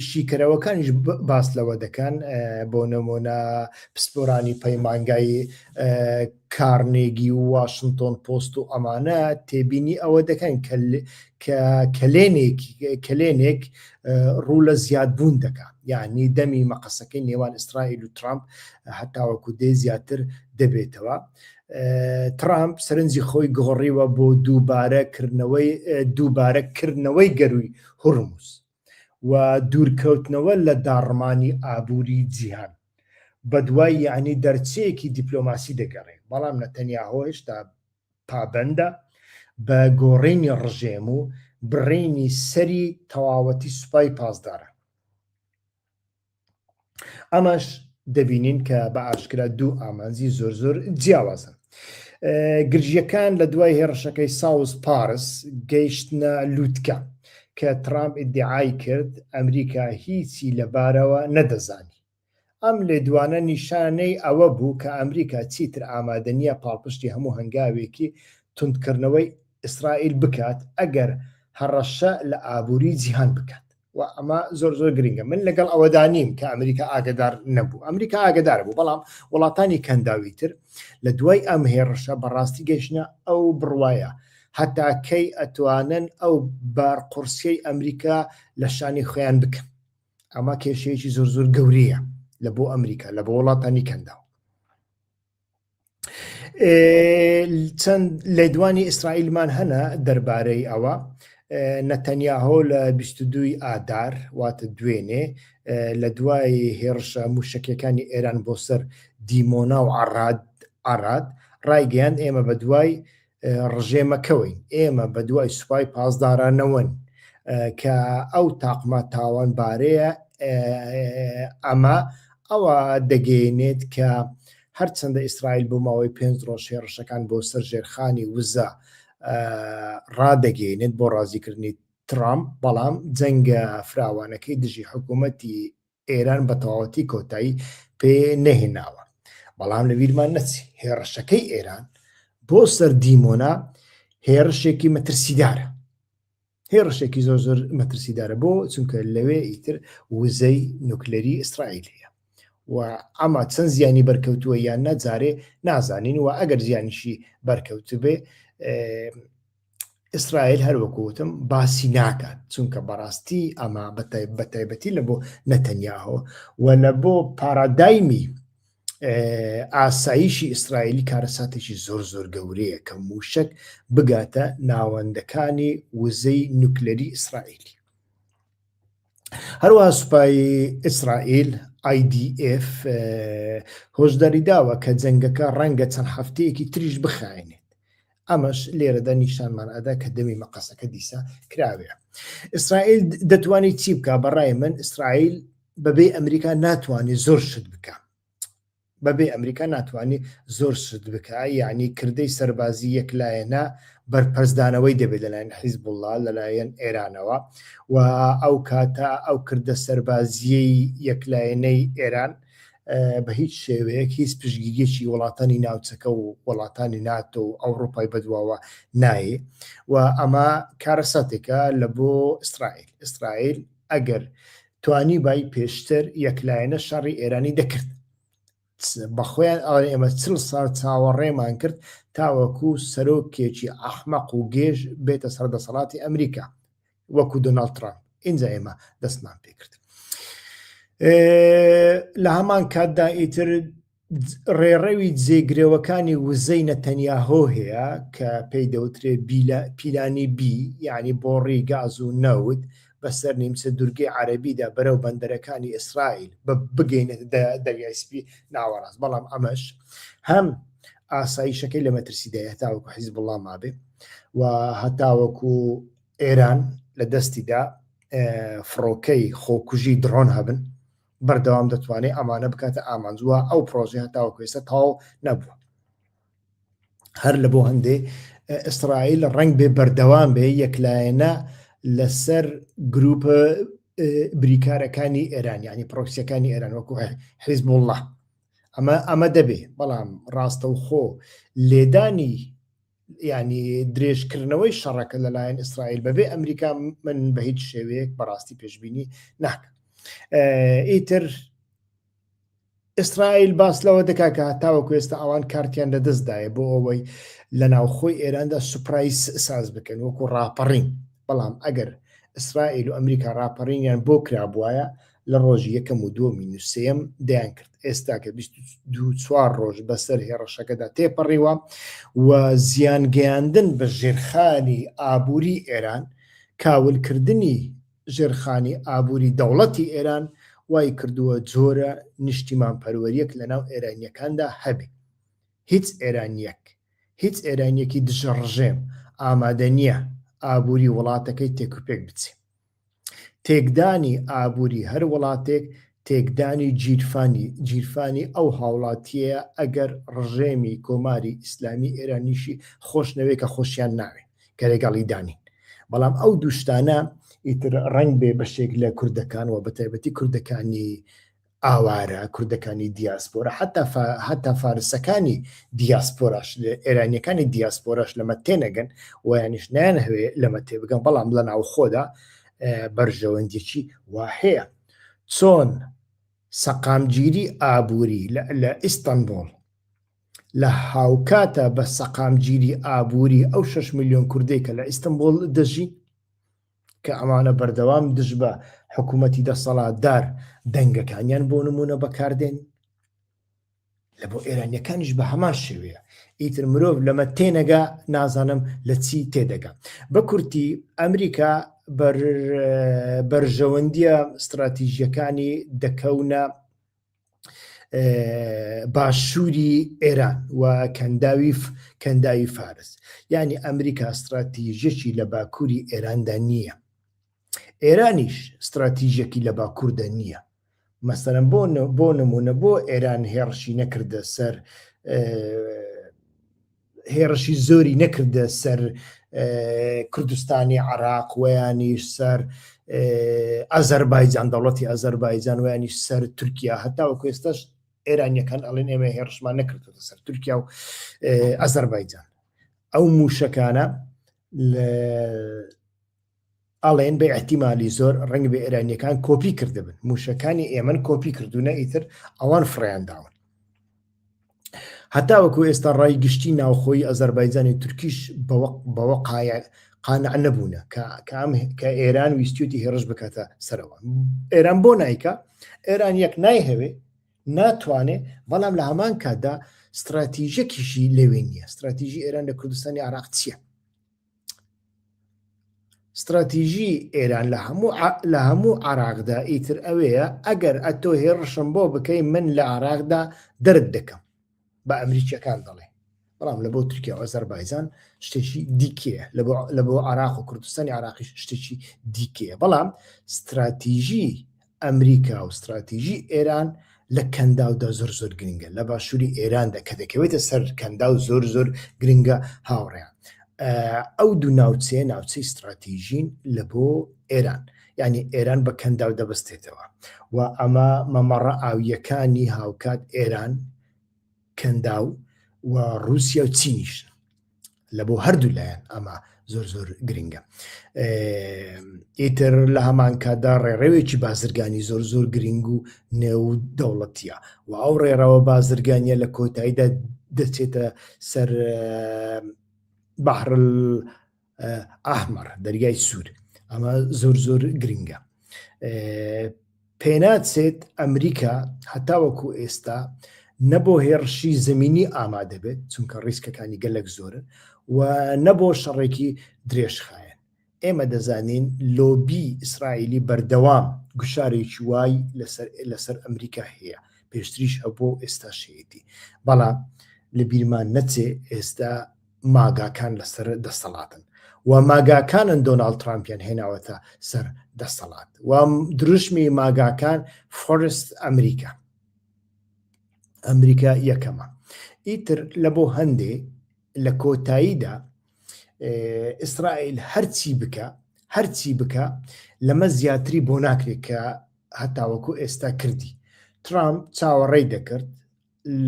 شیکەرەوەکانیش باس لەوە دەکەن، بۆ نمونە پسپۆرانی پەیمانگای کارنێگی و واشنتۆن پۆست و ئەمانە تێبینی ئەوە دەکەن کە کلێنێک ڕوو لە زیادبوون دەکات، یعنی دەمی مەقەسەکەی نێوان ئیسرائیل و ترامپ هەتاوەکو دێ زیاتر دەبێتەوە. ترامپ سەرنجی خۆی گۆڕیوە بۆ دووبارەکردنەوەی گەروی هورموز و دوورکەوتنەوە لە داڕمانی ئابووری جیهان بە دوای یعنی دەرچەیەکی دیپلۆماسی دەگەڕێت، بەڵام نەتەنیاهۆ هێشتا پابەندە بە گۆڕینی ڕژێم و بڕینی سەری تەواوەتی سوپای پاسدارە. ئەمەش دەبینین کە بە ئاشکرا دوو ئامانجی زۆر زۆر جیاوازن. گرژیەکان لە دوای هێرشەکەی ساوس پارس گەیشتنە لووتکە کە ترامپ ئیدعای کرد ئەمریکا هیچی لەبارەوە نەدەزانی. ئەم لێدوانە نیشانەی ئەوە بوو کە ئەمریکا چیتر ئامادە نییە پاڵپشتی هەموو هەنگاوێکی توندکردنەوەی ئیسرائیل بکات ئەگەر هەڕەشە لە ئابووری جیهان بکات. و ئەمە زۆر زۆر گرنگە. من لەگەڵ ئەوەدا نیم کە ئەمریکا ئاگدار نەبوو، ئەمریکا ئاگدار بوو، بەڵام وڵاتانی کەنداوی تر لە دوای ئەم هێرشە بەڕاستی گەیشتنە ئەو بڕوایە هەتا کەی ئەتوانن ئەو بارقورسیەی ئەمریکا لە شانی خۆیان بکەن. ئەمە کێشەیەکی زۆر زۆر گەورەیە لە بۆ ئەمریکا، لە بۆ وڵاتانی کەنداو. چەند لێدوانی ئیسرائیلمان هەنە دەربارەی ئەوە. نەتەنیاهۆ لە 22 ئادار واتە دوێنێ لە دوای هێرشە موشکەکانی ئێران بۆ سەر دیمۆنا و عراد ڕایگەیاند ئێمە بە دوای ڕژێمەکەوەین، ئێمە بە دوای سوپای پاسدارانەوەن کە ئەو تاقمە تاوانبارەیە. ئەمە ئەوە دەگەیەنێت کە هەرچەندە ئیسرائیل بۆ ماوەی 5 ڕۆژ هێرشەکان بۆ سەر ژێرخانی وزە ڕادەگەێنێت بۆ ڕازیکردنی ترامپ، بەڵام جەنگە فراوانەکەی دژی حکوومەتی ئێران بە تەواوەتی کۆتایی پێ نەهێناوە. بەڵام لە بیرمان نەچی هێرشەکەی ئێران بۆ سەر دیمۆنا هێرشێکی مەترسیدارە، هێرشێکی زۆر زۆر مەترسیدارە بۆ چونکە لەوێ ئیتر وزەی نوکلەری ئیسرائیل هەیە و ئەما چەند زیانی بەرکەوتووە یان نەجارێ نازانین و ئەگەر زیانیشی بەرکەوت بێ ئیسرائیل هەروەکوتم باسی ناکات چونکە بەڕاستی ئەمە بەتایبەتی لە بۆ نەتەنیاهۆ و لە بۆ پارادایمی ئاساییشی ئیسرائیلی کارەساتێکی زۆر زۆر گەورەیە کە موشک بگاتە ناوەندەکانی وزەی نوکلەری ئیسرائیلی. هەروەها سوپایی ئیسرائیل IDF هۆشداری داوە کە جەنگەکە ڕەنگە چەند هەفتەیەکی تریش بخایێنێت. ئەمەش لێرەدا نیشانمان ئەدا کە دەمی مەقەسەکە دیسا کراوێ. ئیسرائیل دەتوانێت چی بکە؟ بەڕای من ئیسرائیل بەبێ ئەمریکا ناتوانێت زۆر شت بکە. بەبێ ئەمریکا ناتوانێت زۆر شت بکە، یعنی کردەی سەربازی یەکلایەنە بەرپەرزدانەوەی دەبێت لەلایەن حیزبوڵڵا لەلایەن ئێرانەوە و ئەو کاتە ئەو کردە سەربازیەی یەکلایەنەی ئێران بە هیچ شێوەیەک هیچ پشگیریەکی وڵاتانی ناوچەکە و وڵاتانی ناتۆ و ئەوڕۆپای بەدواوە نایە و ئەمە کارەساتێکە لە بۆ ئیسرائیل ئەگەر توانی بای پێشتر یەکلایەنە شەڕی ئێرانی دەکرد بەخۆیان ئێمە 40 ساڵ چاوەڕێمان کرد تاوەکو سەرۆکێکی ئەحمەق و گێژ بێتە سەردەسەڵاتی ئەمریکا وەکو دۆناڵد ترامپ. اینجا ئێمە دەستمان پێ کرد. لە هەمان کاتدا ئیتر ڕێڕەوی جێگرەوەکانی وزەی نەتەنیاهۆ هەیە کە پێی دەوترێت پیلانی بی، یعنی بۆڕی گاز و نەوت بەسەر نیمچە دورگەی عەرەبیدا بەرەو بەندەرەکانی ئیسرائیل بگەینێت دەریای سپی ناوەڕاست. بەڵام ئەمەش هەم ئاساییشەکەی لە مەترسیدایە هەتاوەکو حیزبوڵڵا مابێ و هەتاوەکو ئێران لە دەستیدا فڕۆکەی خۆکوژی درۆن هەبن بەردەوام دەتوانێت ئەمانە بکاتە ئامانجووە ئەو پرۆژێ هەتاوەکو ئێستا تەواو نەبووە. هەر لە بۆ هەندێ ئیسرائیل ڕەنگ بێ بەردەوام بێ یەکلایەنە لەسەر گروپە بریکارەکانی ئێران، یعنی پرۆکسیەکانی ئێران وەکو حیزبوڵڵا. ئەمە دەبێ، بەڵام ڕاستەوخۆ لێدانی ینی درێژکردنەوەی شەڕەکە لەلایەن ئیسرائیل بەبێ ئەمریکا من بە هیچ شێوەیەک بەڕاستی پێشبینی ناکەم. ئیتر ئیسرائیل باس لەوە دەکا کە هەتاوەکو ئێستا ئەوان کارتیان لەدەستدایە بۆ ئەوەی لە ناوخۆی ئێراندا سوپرایس ساز بکەن وەکو ڕاپەڕین. بەڵام ئەگەر ئیسرائیل و ئەمریکا ڕاپەڕینیان بۆ کرابووایە لە ڕۆژی یەکەم و دووەمی نووسێم دەیان کرد. ئێستا کە 24 ڕۆژ بەسەر هێڕەشەکەدا تێپەڕیوە و زیانگەیاندن بە ژێرخانی ئابووری ئێران، کاولکردنی ژێرخانی ئابووری دەوڵەتی ئێران وای کردووە جۆرە نیشتیمان پەروەریەک لەناو ئێرانیەکاندا هەبێ. هیچ ئێرانیەکی دژەڕژێم ئامادە نییە ئابووری وڵاتەکەی تێکوپێک بچێ. تێکدانی ئابووری هەر وڵاتێک تێکدانی گیرفانی ئەو هاوڵاتیە ئەگەر ڕژێمی کۆماری ئیسلامی ئێرانیشی خۆشنەوەی کە خۆشیان ناوێ کە لەگەڵی دانین. بەڵام ئەو دووشتانە ئیتر ڕنگ بێ بەشێک لە کوردەکان و بەتایبەتی کوردەکانی ئاوارە، کوردەکانی دیاسپۆرە، حتا فارسەکانی دیاسپۆراش ئێرانیەکانی دیاسپۆراش لەمە تێنەگەن و یانیش نیانهەوێ لەمە تێبگەن. بەڵام لە ناو خۆدا بەرژەوەندێکی وا هەیە. چۆن سەقامگیری ئابووری لە ئیستانبول لە هاوکاتە بە سەقامگیری ئابووری ئەو 6 ملیۆن کوردەی کە لە ئیستانبول دەژی کە ئەمانە بەردەوام دژ بە حکوومەتی دەسەڵاتدار دەنگەکانیان بۆ نمونە بەکاردێن، لە بۆ ئێرانیەکانیش بە هەمان شێوەیە. ئیتر مرۆڤ لەمە تێنەگا نازانم لە چی تێدەگا. بە کورتی ئەمریکا بەرژەوەندیە استراتیژیەکانی دەکەونە باشووری ئێران و کەنداوی فارس. یعنی ئەمریکا استراتیژیەکی لە باکووری ئێراندا نییە، ئێرانیش استراتیژیەکی لە باکووردا نییە. مەسەلەن بۆ نمونە بۆ ئێران هێڕشی نەکردە سەر هێڕشی زۆری نەکردە سەر کوردستانی عێراق ویانیش سەر ئەزەربایجان، دەوڵەتی ئەزەربایجان ویانیش سەر تورکیا. هەتاوەکو ئێستاش ئێرانیەکان ئەڵێن ئێمە هێڕشمان نەکردوە سەر تورکیا و ئەزەربایجان. ئەو موشەکانە ئەڵێن بە احتیمالی زۆر ڕەنگ بە ئێرانیەکان کۆپی کردبن موشەکانی ئێمن کۆپی کردوونە ئیتر ئەوان فڕیانداون. هەتا وەکو ئێستا ڕای گشتی ناوخۆی ئەزەربایجانی تورکیش بەوە قانع نەبوونە کە ئێران ویستوتی هێرش بکاتە سەرەوە. ئێران بۆ نایکە، ئێران یەک نایهەوێ ناتوانێ، بەڵام لە هەمان کاتدا استراتیژیەکیشی لەوێ نییە. استراتیژی ئێران لە کوردستانی عراق چییە؟ استراتیژی ئێران لە هەموو عراقدا ئیتر ئەوەیە ئەگەر ئەتۆ هێرشم بۆ بکەی من لە عراقدا دەرد دەکەم بە ئەمریکیەکان دەڵێ، بەڵام لە بۆ تورکیا و ئەزەربایجان شتێکی دیکەیە، لە بۆ عراق و کوردستانی عراقی شتێکی دیکەیە. بەڵام استراتیژی ئەمریکا و استراتیژی ئێران لە کەنداودا زۆر زۆر گرنگە، لە باشووری ئێراندا کە دەکەوێتە سەر کەنداو زۆر زۆر گرنگە هاوڕێیان. ئەو دوو ناوچەیە ناوچەی استراتیژین لە بۆ ئێران، یعنی ئێران بە کەنداو دەبستێتەوە و ئەمە مەمەڕە ئاویەکانی هاوکات ئێران، کەنداو و رووسیا و چینیش لە بۆ هەردوو لایەن ئەمە زۆر زۆر گرنگە. ئیتر لە هەمان کاتدا ڕێڕەوێکی بازرگانی زۆر زۆر گرنگ و نێو دەوڵەتیە و ئەو ڕێڕەوە بازرگانیە لە کۆتاییدا دەچێتە سەر بەحر ئەحمەر، دەریای سوور. ئەمە زۆر زۆر گرنگە. پێناچێت ئەمریکا هەتا وەکو ئێستا نەبۆ هێرشی زمینی ئامادە بێت، چونکە ڕیسکەکانی گەلک زۆرن و نەبۆ شەڕێکی درێژخایەن. ئێمە دەزانین لۆبی ئیسرائیلی بەردەوام گوشارێکی وای لەسەر ئەمریکا هەیە، پێشتریش هەبوو ئێستا شێتی، بەڵام لە بیرمان نەچێ ئێستا ماگاکان لەسەر دەسەڵاتن و ماگاکانن دۆناڵد ترامپیان هێناوەتە سەر دەسەڵات و دروشمی ماگاکان فۆرست ئەمریکا یەکەمە. ئیتر لە بۆ هەندێ لە کۆتاییدا ئیسرائیل هەرچی بکە لەمە زیاتری بۆ ناکرێت کە هەتاوەکو ئێستا کردی. ترامپ چاوەڕێی دەکرد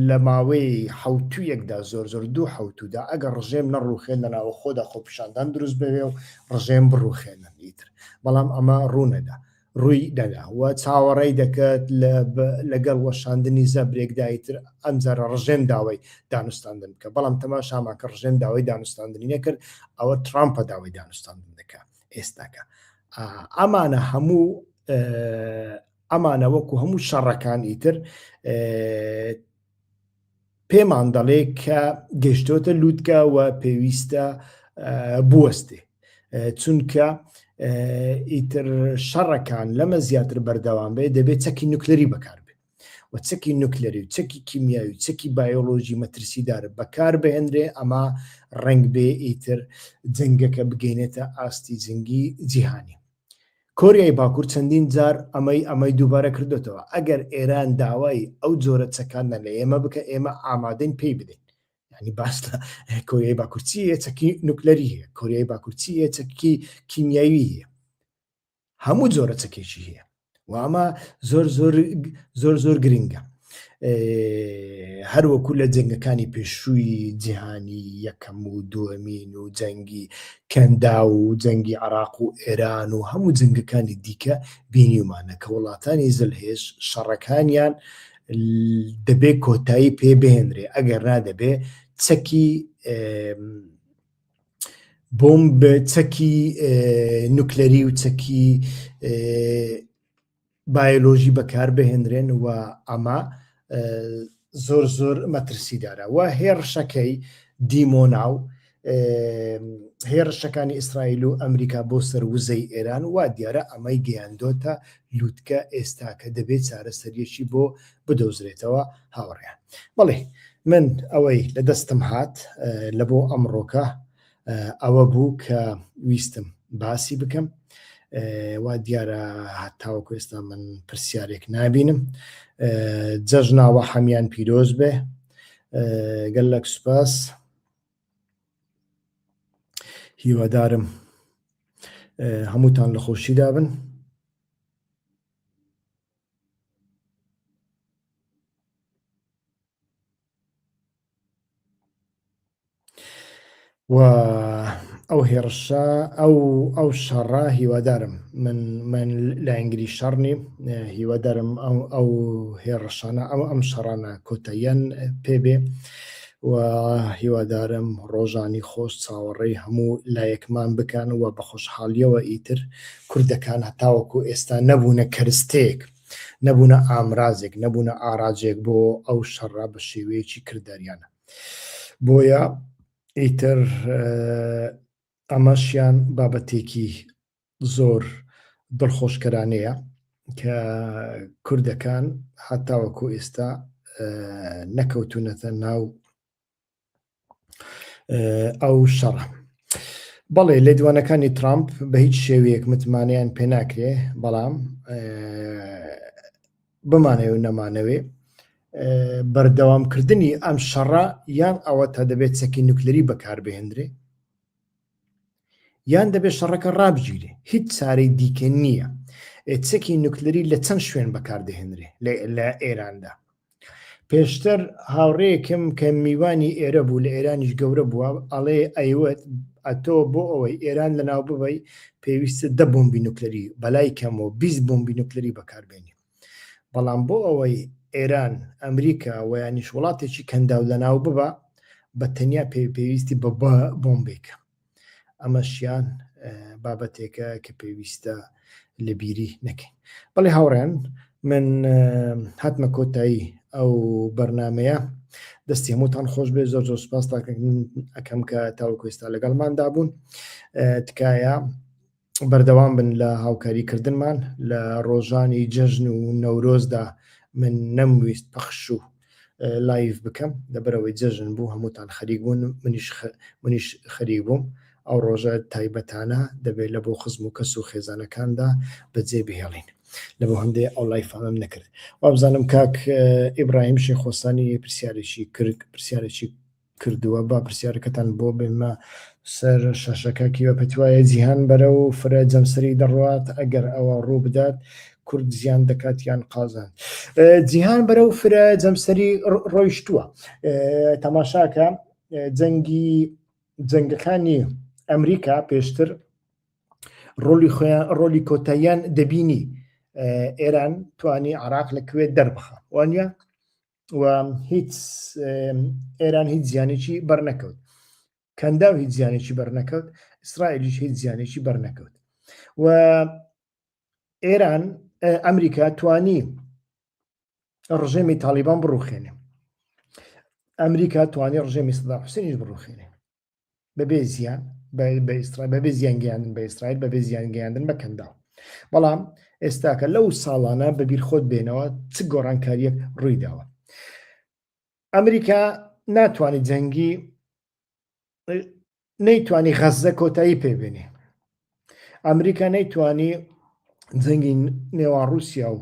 لە ماوەی حوتویەکدا زۆر زۆر دوو حوتودا ئەگەر ڕژێم نەڕوخێن لەناوە خۆدا خۆپیشاندان دروست بوێ و ڕژێم بڕوخێنن ئیتر، بەڵام ئەمە ڕوونەدا ڕووی دەدا و چاوەڕێی دەکات لەگەڵ وەشاندنی زەبرێکدایتر ئەمجارە ڕژێم داوای دانوستاندن بکە، بەڵام تەماشامان کە ڕژێم داوای دانوستاندنی نەکرد، ئەوە ترامپە داوای دانوستاندن دەکات ئێستاکە. ئەمانە وەکو هەموو شەڕەکان ئیتر پێمان دەڵێ کە گەشتۆتە لووتکە و پێویستە بوەستێ، چونکە ئیتر شەڕەکان لەمە زیاتر بەردەوام بێ دەبێت چەکی نوکلەری بەکاربێت و چەکی نوکلەری و چەکی کیمیاوی و چەکی بایۆلۆژی مەترسیدار بەکار بهێنرێ، ئەمە ڕەنگ بێ ئیتر جەنگەکە بگەینێتە ئاستی جەنگی جیهانی. کۆریای باکوور چەندین جار ئەمەی دووبارە کردوتەوە. ئەگەر ئێران داوای ئەو جۆرە چەکانە لە ئێمە بکە، ئێمە ئامادەین پێی بدەین. ینی باس لە کۆریای باکوورچیە چەکی نوکلەری هەیە، کۆریای باکوورچیە چەکی کیمیاوی هەیە، هەموو جۆرە چەکێکی هەیە و ئەمە زۆر زۆر گرنگە. هەروەکو لە جەنگەکانی پێشووی جیهانی یەکەم و دووەمین و جەنگی کەندا و جەنگی عراق و ئێران و هەموو جەنگەکانی دیکە بینیمانە کە وڵاتانی زلهێش شەڕەکانیان دەبێ کۆتایی پێ بهێنرێ، ئەگەر نادەبێ چەکی بۆمب، چەکی نوکلەری و چەکی بایۆلۆژی بەکار بهێنرێن و ئەمە زۆر زۆر مەترسیدارە. و هێرشەکەی دیمۆناو هێرشەکانی ئیسرائیل و ئەمریکا بۆ سەر وزەی ئێران وا دیارە ئەمەی گەیاندۆتە لووتکە ئێستا کە دەبێت چارەسەریەکی بۆ بدۆزرێتەوە هاوڕێیان. بەڵێ من ئەوەی لە دەستم هات لە بۆ ئەمڕۆکە ئەوە بوو کە ویستم باسی بکەم. وا دیارە هەتاوەکو ئێستا من پرسیارێک نابینم. جەژناوە هەمیان پیرۆز بێ، گەلەک سوپاس، هیوادارم هەمووتان لە خۆشیدا بن. و ئەو هێرشە ئەو شەڕە هیوادارم من لە ئەنگری شەڕنی هیوادارم ئەو هێرشانە ئەم شەڕانە کۆتەیەن پێبێ و هیوادارم ڕۆژانی خۆش چاوەڕێی هەموو لایەکمان بکەن و بە خۆشحالیەوە ئیتر کوردەکان هەتاوەکو ئێستا نەبوونە کەرستەیەک، نەبوونە ئامرازێک، نەبوونە ئاراجێک بۆ ئەو شەڕە بە شێوەیەکی کرداریانە. بۆیە ئیتر ئەمەشیان بابەتێکی زۆر دڵخۆشکەرانەیە کە کوردەکان هەتاوەکو ئێستا نەکەوتونەتە ناو ئەو شەڕە. بەڵێ لێدوانەکانی ترامپ بە هیچ شێوەیەک متمانەیان پێ ناکرێ، بەڵام بمانەوێ و نەمانەوێ بەردەوامکردنی ئەم شەڕە یان ئەوە تا دەبێت چەکی نوکلەری بەکاربهێنرێ یان دەبێت شەڕەکە ڕابگیرێ. هیچ چارەی دیکە نییە. چەکی نوکلەری لە چەند شوێن بەکاردەهێنرێ لە ئێراندا. پێشتر هاوڕێیەکم کە میوانی ئێرە بوو لە ئێرانیش گەورە بووە ئەڵێ ئەیوت ئەتۆ بۆ ئەوەی ئێران لەناو ببەی پێویستە 10 بۆمبی نوکلەری بەلای کەمەوە 20 بۆمبی نوکلەری بەکاربێنی. بەڵام بۆ ئەوەی ئێران ئەمریکا و یانیش وڵاتێکی کەنداو لەناو ببە بە تەنیا پێویستی بە بۆمبێکە. ئەمەشیان بابەتێکە کە پێویستە لە بیری نەکەین. بەڵێ هاوڕێن، من هاتمە کۆتایی ئەو بەرنامەیە. دەستی هەمووتان خۆش بێ. زۆر زۆر سوپاس ئەەکەم کە تاوەکو ئێستا لەگەڵماندا بوون. تکایە بەردەوام بن لە هاوکاریکردنمان لە ڕۆژانی جەژن و نەورۆزدا. من نەمویست پەخش و لایڤ بکەم لەبەرەوەی جەژن بوو، هەمووتان خەریک بوون، منیش خەریک بووم. ئەو ڕۆژە تایبەتانە دەبێت لە بۆ خزم و کەس و خێزانەکاندا بەجێ بهێڵین. لە بۆ هەندێ ئەو لایفانم نەکرد. وابزانم کاک ئیبراهیم شێخۆستانی پرسیارێکی کردووە. با پرسیارەکەتان بۆ بێمە سەر شەشەکەکی بە پێتوایە جیهان بەرە و فرە جەمسەری دەڕوات ئەگەر ئەوە ڕوو بدات کورد زیان دەکات یان قازان. جیهان بەرە و فرە جەمسەری ڕۆیشتووە. تەماشاکە جەنگەکانی ئەمریکا پێشتر ڕۆلی کۆتاییان دەبینی ئێران توانی عراق لەکوێ دەربخە وانە و هیچ ئێران هیچ زیانێکی بەرنەکەوت، کەنداو هیچ زیانێکی بەرنەکەوت، ئیسرائیلیش هیچ زیانێکی بەرنەکەوت. و ئێران ئەمریکا توانی ڕژێمی تالیبان بڕوخێنێ، ئەمریکا توانی ڕژێمی سەدام حوسێنیش بڕوخێنێ بەبێ زیان بەبێ زیانگەیاندن بە ئیسرائیل، بەبێ زیانگەیاندن بە کەنداو. بەڵام ئێستاکە لەو ساڵانە بەبیر خۆت بێنەوە چ گۆڕانکاریەک ڕوویداوە. ئەمریکا ناتوانێت جەنگی نەیتوانی غەزە کۆتایی پێبێنێ. ئەمریکا نەیتوانی جەنگی نێوان رووسیا و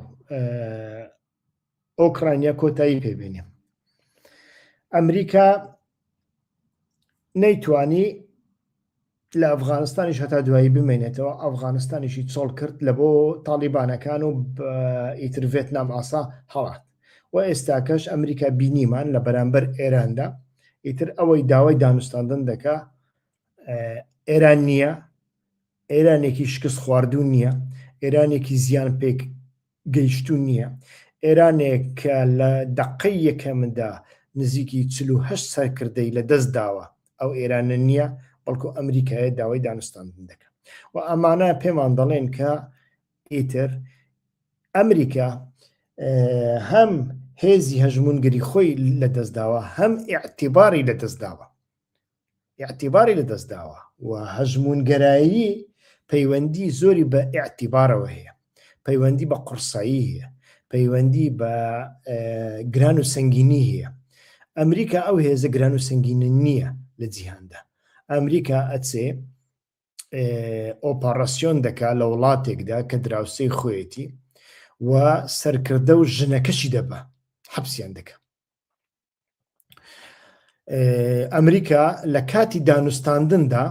ئۆکراینیا کۆتایی پێبێنێ. ئەمریکا نەیتوانی لە ئەفغانستانیش هەتا دوایی بمێنێتەوە. ئەفغانستانیشی چۆڵ کرد لە بۆ تالیبانەکان و ئیتر ڤێتنام ئاسا هەڵات. و ئێستاکەش ئەمریکا بینیمان لە بەرامبەر ئێراندا ئیتر ئەوەی داوای دانوستاندن دەکا ئێران نییە، ئێرانێکی شکست خواردوو نییە، ئێرانێکی زیان پێک گەیشتوو نییە، ئێرانێک کە لە دەقەی یەکەمدا نزیکی 48 سەرکردەی لە دەست داوە ئەو ئێرانە نییە، بەڵکو ئەمریکایە داوای دانوستاندن دەکات. و ئەمانە پێمان دەڵێن کە ئیتر ئەمریکا هەم هێزی هەژمونگری خۆی لە دەستداوە، هەم ئیعتیباری لە دەستداوە و هەژمونگەرایی پەیوەندی زۆری بە ئیعتیبارەوە هەیە، پەیوەندی بە قورسایی هەیە، پەیوەندی بە گران و سەنگینی هەیە. ئەمریکا ئەو هێزە گران و سەنگینە نییە لە جیهاندا. ئەمریکا ئەچێ ئۆپاراسیۆن دەکا لە وڵاتێکدا کە دراوسەی خۆیەتی و سەرکردە و ژنەکەشی دەبە، حەبسیان دەکە. ئەمریکا لە کاتی دانوستاندندا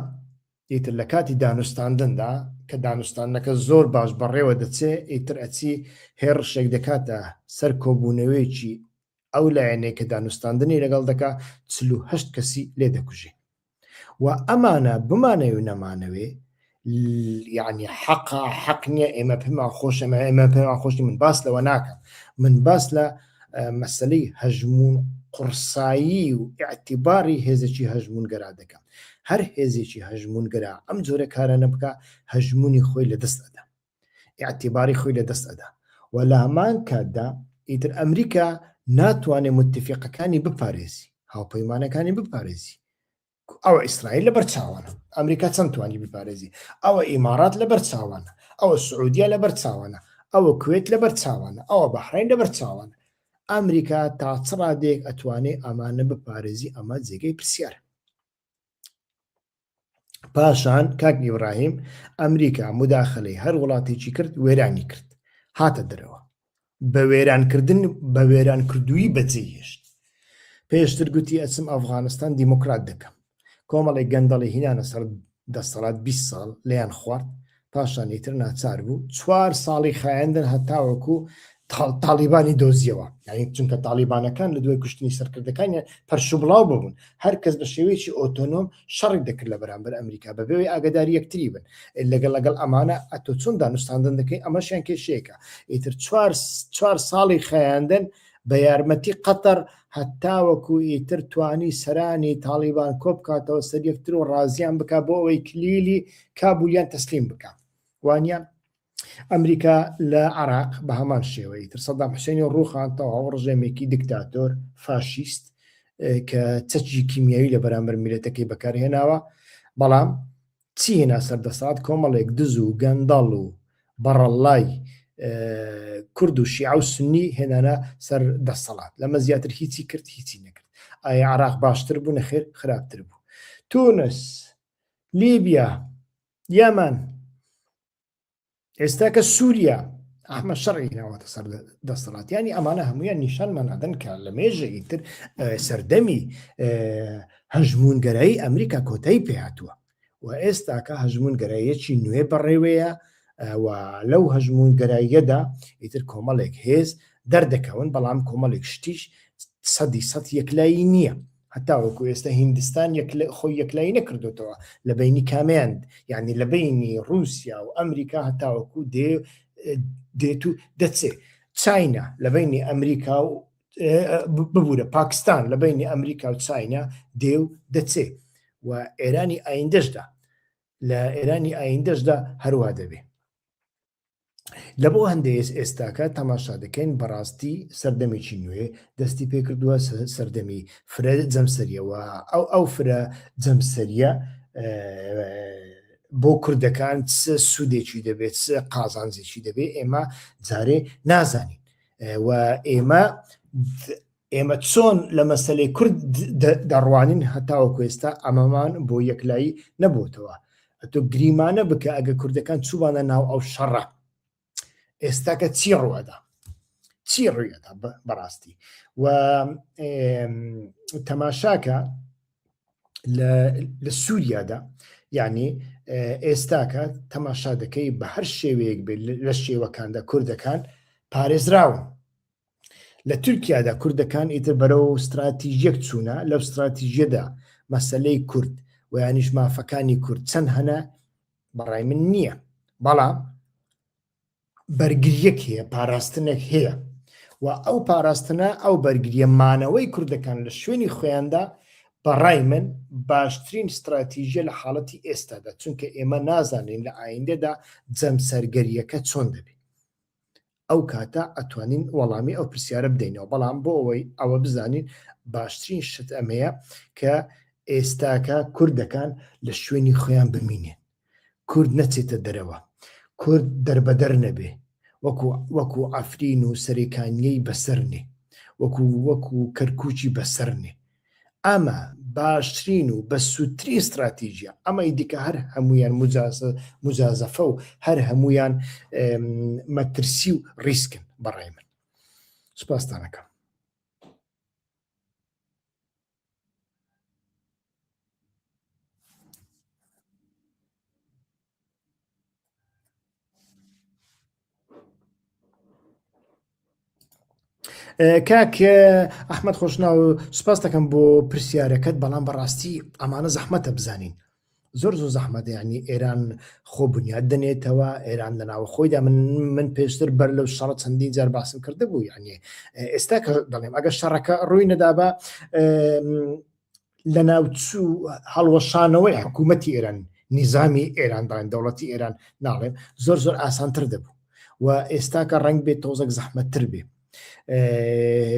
ئیتر لە کاتی دانوستاندندا کە دانوستانەکە زۆر باش بەڕێوە دەچێ، ئیتر ئەچی هێرشێک دەکاتە سەر کۆبوونەوەیەکی ئەو لایەنەیە کە دانوستاندنی لەگەڵ دەکا 48 کەسی لێ دەکوژێ. و ئەمانە بمانەوێ و نەمانەوێ یعنی حەق نییە ئێمە پێمان خۆش ئێمە پێمان خۆشی من باس لەوە ناکەم من باس لە مەسلەی هەژمون قورسایی و ئاعتیباری هێزێکی هەژمونگەرا دەکەم هەر هێزێکی هەژمونگەرا ئەم جۆرە کارانە بکە هەژمونی خۆی لەدەست ئەدا ئاعتیباری خۆی لەدەست ئەدا و لە هەمان کاتدا ئیتر ئەمریکا ناتوانێت متفیقەکانی بپارێزی هاوپەیمانەکانی بپارێزی ئەوە ئیسرائیل لە بەرچاوانە ئەمریکا چەند توانی بپارێزی ئەوە ئیمارات لە بەرچاوانە ئەوە سعودیا لە بەرچاوانە ئەوە کوێت لە بەرچاوانە ئەوە بەحرین لە بەرچاوانە ئەمریکا تا چ ڕادێک ئەتوانێت ئەمانە بپارێزی ئەمە جێگەی پرسیارە پاشان کاک ئیبراهیم ئەمریکا مداخلەی هەر وڵاتێکی کرد وێرانی کرد هاتە دەرەوە بە وێرانکردن بە وێرانکردووی بەجێهێشت پێشتر گوتی ئەچم ئەفغانستان دیموکرات دەکەم کۆمەڵی گەندەڵی هینانە سەر دەسەڵات 20 ساڵ لیان خوارد پاشان ئیتر ناچار بوو 4 ساڵی خایەندن هەتاوەکو تالیبانی دۆزیەوە یعنی چونکە تالیبانەکان لە دوای کوشتنی سەرکردەکانیان پەرشوبڵاو ببوون هەر کەس بە شێوەیەکی ئۆتۆنۆم شەڕی دەکرد لە بەرامبەر ئەمریکا بەبێەوەی ئاگداری یەکتری بن لەگەڵ ئەمانە ئەتۆ چۆن دانوستاندن دەکەی ئەمەشیان کێشەیەکە ئیتر 4 ساڵی خەیاندن بە یارمەتی قەتەر هەتاوەکو ئیتر توانی سەرانی تالیبان کۆبکاتەوە سەر یەکتر و ڕازیان بکە بۆ ئەوەی کلیلی کابولیان تەسلیم بکە وانە ئەمریکا لە عراق بە هەمان شێوەی تر سەدام حوسێنی ڕووخانتەوە ڕژێمێکی دیکتاتۆر فاشیست کە چەکی کیمیاوی لە بەرامبەر میلەتەکەی بەکارهێناوە بەڵام چی هێنا سەردەسات کۆمەڵێک دز و گەندەڵ و بەڕەڵای کورد و شیعە و سنی هێنانە سەر دەسەڵات لەمە زیاتر هیچی کرد هیچی نەکرد ئایا عراق باشتر بوو نەخێر خراپتر بوو تونس لیبیا یەمەن ئێستا کە سووریا ئەحمە شەڕی ناوەتە سەر دەسەڵات ینی ئەمانە هەمویان نیشانمانادەن کە لە مێژەی تر سەردەمی هەژمونگەرایی ئەمریکا کۆتایی پێهاتووە و ئێستا کە هەژمونگەراییەکی نوێ بەڕێوەیە و لەو هەژمونگەراییەدا ئیتر کۆمەڵێک هێز دەردەکەون بەڵام کۆمەڵێک شتیش 100% یەکلایی نییە هەتاوەکو ئێستا هیندستان خۆی یەکلایی نەکردوتەوە لە بینی کامیاند یعنی لە بینی رووسیا و ئەمریکا هەتاوەکو دێت و دەچێ چاینا لە بینی ئەمریکا و ببوورە پاکستان لە بینی ئەمریکا و چاینا دێ و دەچێ و ئێرانی ئایندەشدا لە ئێرانی ئایندەشدا هەروە دەبێ لە بۆ هەندێک ئێستاکە تەماشا دەکەین بەڕاستی سەردەمێکی نوێ دەستی پێکردووە سەردەمی فرە جەمسەریەوە ئەو فرە جەمسەریە بۆ کوردەکان سوودێکی دەبێت قازانجێکی دەبێت ئێمە جارێ نازانین و ئێمە چۆن لە مەسەلەی کورد دەڕوانین هەتاوەکو ئێستا ئەمەمان بۆ یەکلایی نەبووتەوە ئەتۆ گریمانە بکە ئەگە کوردەکان چوبانە ناو ئەو شەڕە ئێستاکە چی ڕوویەدا بەڕاستی و تەماشاکە لە سووریادا یعنی ئێستاکە تەماشا دەکەی بە هەر شێوەیەک بێت لە شێوەکاندا کوردەکان پارێزراون لە تورکیادا کوردەکان ئیتر بەرەو استراتیژیەک چوونە لەو استراتیژیەدا مەسەلەی کورد و یانیش مافەکانی کورد چەند هەنە بەڕای من نییە بەڵام بەرگریەک هەیە پاراستنێک هەیە و ئەو پاراستنە ئەو بەرگریەمانەوەی کوردەکان لە شوێنی خۆیاندا بەڕای من باشترین استراتیژیە لە حاڵەتی ئێستادا چونکە ئێمە نازانین لە ئایندەدا جەمسەرگەریەکە چۆن دەبێت ئەو کاتە ئەتوانین وەڵامی ئەو پرسیارە بدەینەوە بەڵام بۆ ئەوەی ئەوە بزانین باشترین شت ئەمەیە کە ئێستاکە کوردەکان لە شوێنی خۆیان بمینێن کورد نەچێتە دەرەوە کورد دەربەدەر نەبێ وەکو ئەفرین و سەرێکانیەی بەسەرنێ وەکو کەرکوچی بەسەرنێ ئەمە باشترین و بە سووتترین استراتیژیە ئەمەی دیکە هەر هەمویان مجازەفە و هەر هەمویان مەترسی و ڕیسکن بەڕای من سوپاسدانەکەم کاک ئەحمەد خۆشناو سوپاس دەکەم بۆ پرسیارەکەت بەڵام بەڕاستی ئەمانە زەحمەتە بزانین زۆر زەحمەتە ینی ئێران خۆ بنیاد دەنێتەوە ئێران لە ناوە خۆیدا من پێشتر بەر لەو شەڕە چەندین جار باسم کرده بوو یعنی ئێستا کە دەڵێم ئەگەر شەڕەکە ڕووی نەدابە لە ناوچوو هەڵوەشانەوەی حکوومەتی ئێران نیزامی ئێران داڵێن دەوڵەتی ئێران ناڵێم زۆر ئاسانتر دەبوو و ئێستا کە ڕەنگ بێت تۆزێک زەحمەتتر بێ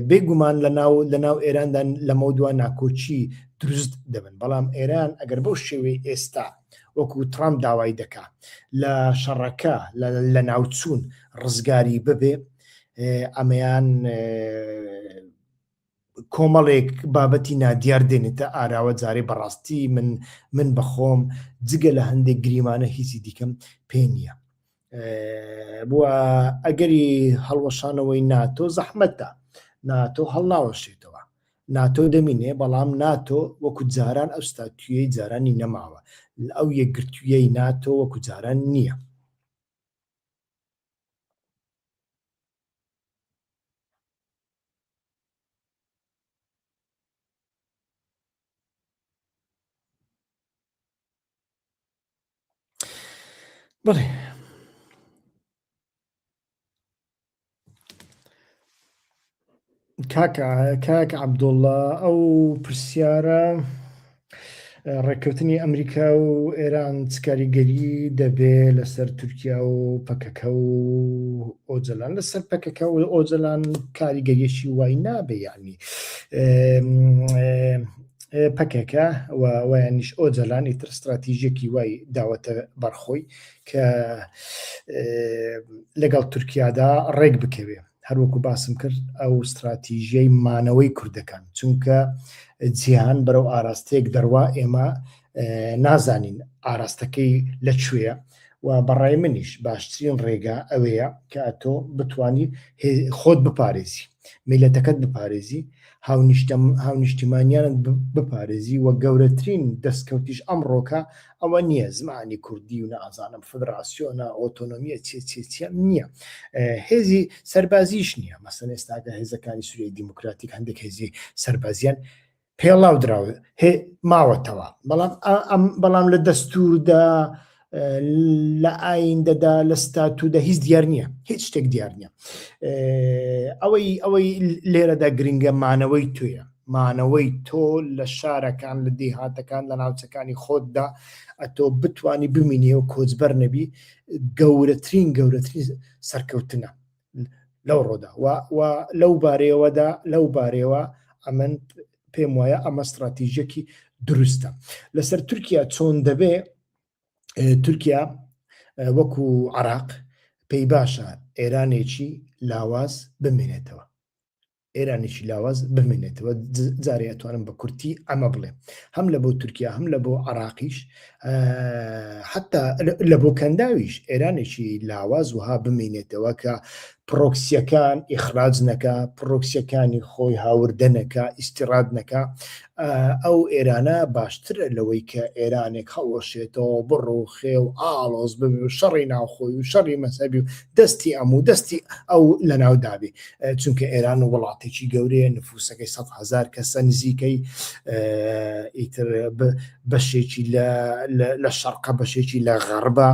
بێگومان لەناو ئێراندا لەمەودوا ناکۆچی دروست دەبن بەڵام ئێران ئەگەر بەو شێوەی ئێستا وەکو ترامپ داوای دەکا لە شەڕەکە لە ناوچوون ڕزگاری ببێ ئەمەیان کۆمەڵێک بابەتی نادیار دێنێتە ئاراوە جارێ بەڕاستی من بەخۆم جگە لە هەندێک گریمانە هیچی دیکەم پێ نییە بووە ئەگەری هەڵوەشانەوەی ناتۆ زەحمەتە ناتۆ هەڵناوەشێتەوە ناتۆ دەمینێ بەڵام ناتۆ وەکو جاران ئەو ستاتویەی جارانی نەماوە ئەو یەکگرتوویەی ناتۆ وەکو جاران نییە بڵێ کاک عەبدوڵڵا ئەو پرسیارە ڕێککەوتنی ئەمریکا و ئێران چکاریگەری دەبێ لەسەر تورکیا و پەکەکە و ئۆجەلان لەسەر پەکەکە و ئۆجەلان کاریگەریەشی وای نابێ یعنی پەکەکە وایانیش ئۆجەلان ئیتر استراتیژیەکی وای داوەتە بەرخۆی کە لەگەڵ تورکیادا ڕێک بکەوێ هەروەکو باسم کرد ئەو استراتیژیەی مانەوەی کوردەکان چونکە جیهان بەرەو ئاراستەیەک دەڕوا ئێمە نازانین ئاراستەکەی لەکوێیە و بەڕای منیش باشترین ڕێگا ئەوەیە کە تۆ بتانی خۆت بپارێزی میلەتەکەت بپارێزی هاونیشتیمانیانت بپارێزی و گەورەترین دەستکەوتیش ئەمڕۆکە ئەوە نییە زمانی کوردی و نازانم فدراسیۆنە ئۆتۆنۆمیە چێ نییە هێزی سەربازیش نییە مەسەن ئێستاگە هێزەکانی سووریای دیموکراتیک هەندێک هێزی سەربازیان پێڵاو دراوە ماوەتەوە بەڵام لە دەستوردا لە ئایندەدا لە ستاتودا هیچ دیار نییە هیچ شتێک دیار نییە ئەوەی لێرەدا گرنگە مانەوەی تویە مانەوەی تۆ لە شارەکان لە دێهاتەکان لە ناوچەکانی خۆتدا ئەتۆ بتانی بمینێ و کۆچبەر نەبی گەورەترین سەرکەوتنە لەو ڕۆدا و لەو بارەیەوە ئەمن پێم وایە ئەمە استراتیژیەکی دروستە لەسەر تورکیا چۆن دەبێ تورکیا وەکو عێراق پێی باشە ئێرانێکی لاواز بمێنێتەوە جارێ ئەتوانم بە کورتی ئەمە بڵێ هەم لە بۆ تورکیا هەم لە بۆ عێراقیش حتا لە بۆ کەنداویش ئێرانێکی لاواز وها بمێنێتەوە کە پرۆکسیەکان ئیخراج نەکە پرۆکسیەکانی خۆی هاوردە نەکە ئیستیراد نەکە ئەو ئێرانە باشترە لەوەی کە ئێرانێک هەڵوەشێتەوە بڕوخێ و ئاڵۆز ببێ و شەڕی ناوخۆی و شەڕی مەسەبی و دەستی ئەموو دەستی ئەو لە ناو دابێ چونکە ئێران و وڵاتێکی گەورەیە نفوسەکەی 100,000 کەسە نزیکەی ئیتر بەشێکی لە شەرقە بەشێکی لە غەربە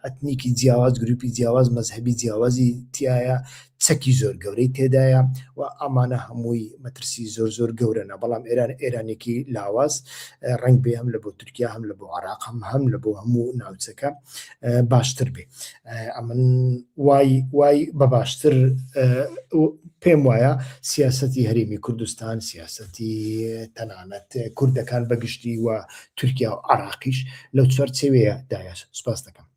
ئەتنیکی جیاواز گروپی جیاواز مەزهبی جیاوازی تایە چەکی زۆر گەورەی تێدایە و ئەمانە هەمووی مەترسی زۆر گەورەنە بەڵام ئێرانێکی لاواز ڕنگ بێ هەم لە بۆ تورکیا هەم لە بۆ عێراق هەم لە بۆ هەموو ناوچەکە باشتر بێ ئەمن وای بە باشتر پێم وایە سیاسەتی هەرێمی کوردستان سیاسەتی تەنانەت کوردەکان بەگشتی و تورکیا و عێراقیش لەو چوارچێوەیە دایە سوپاس دەکەم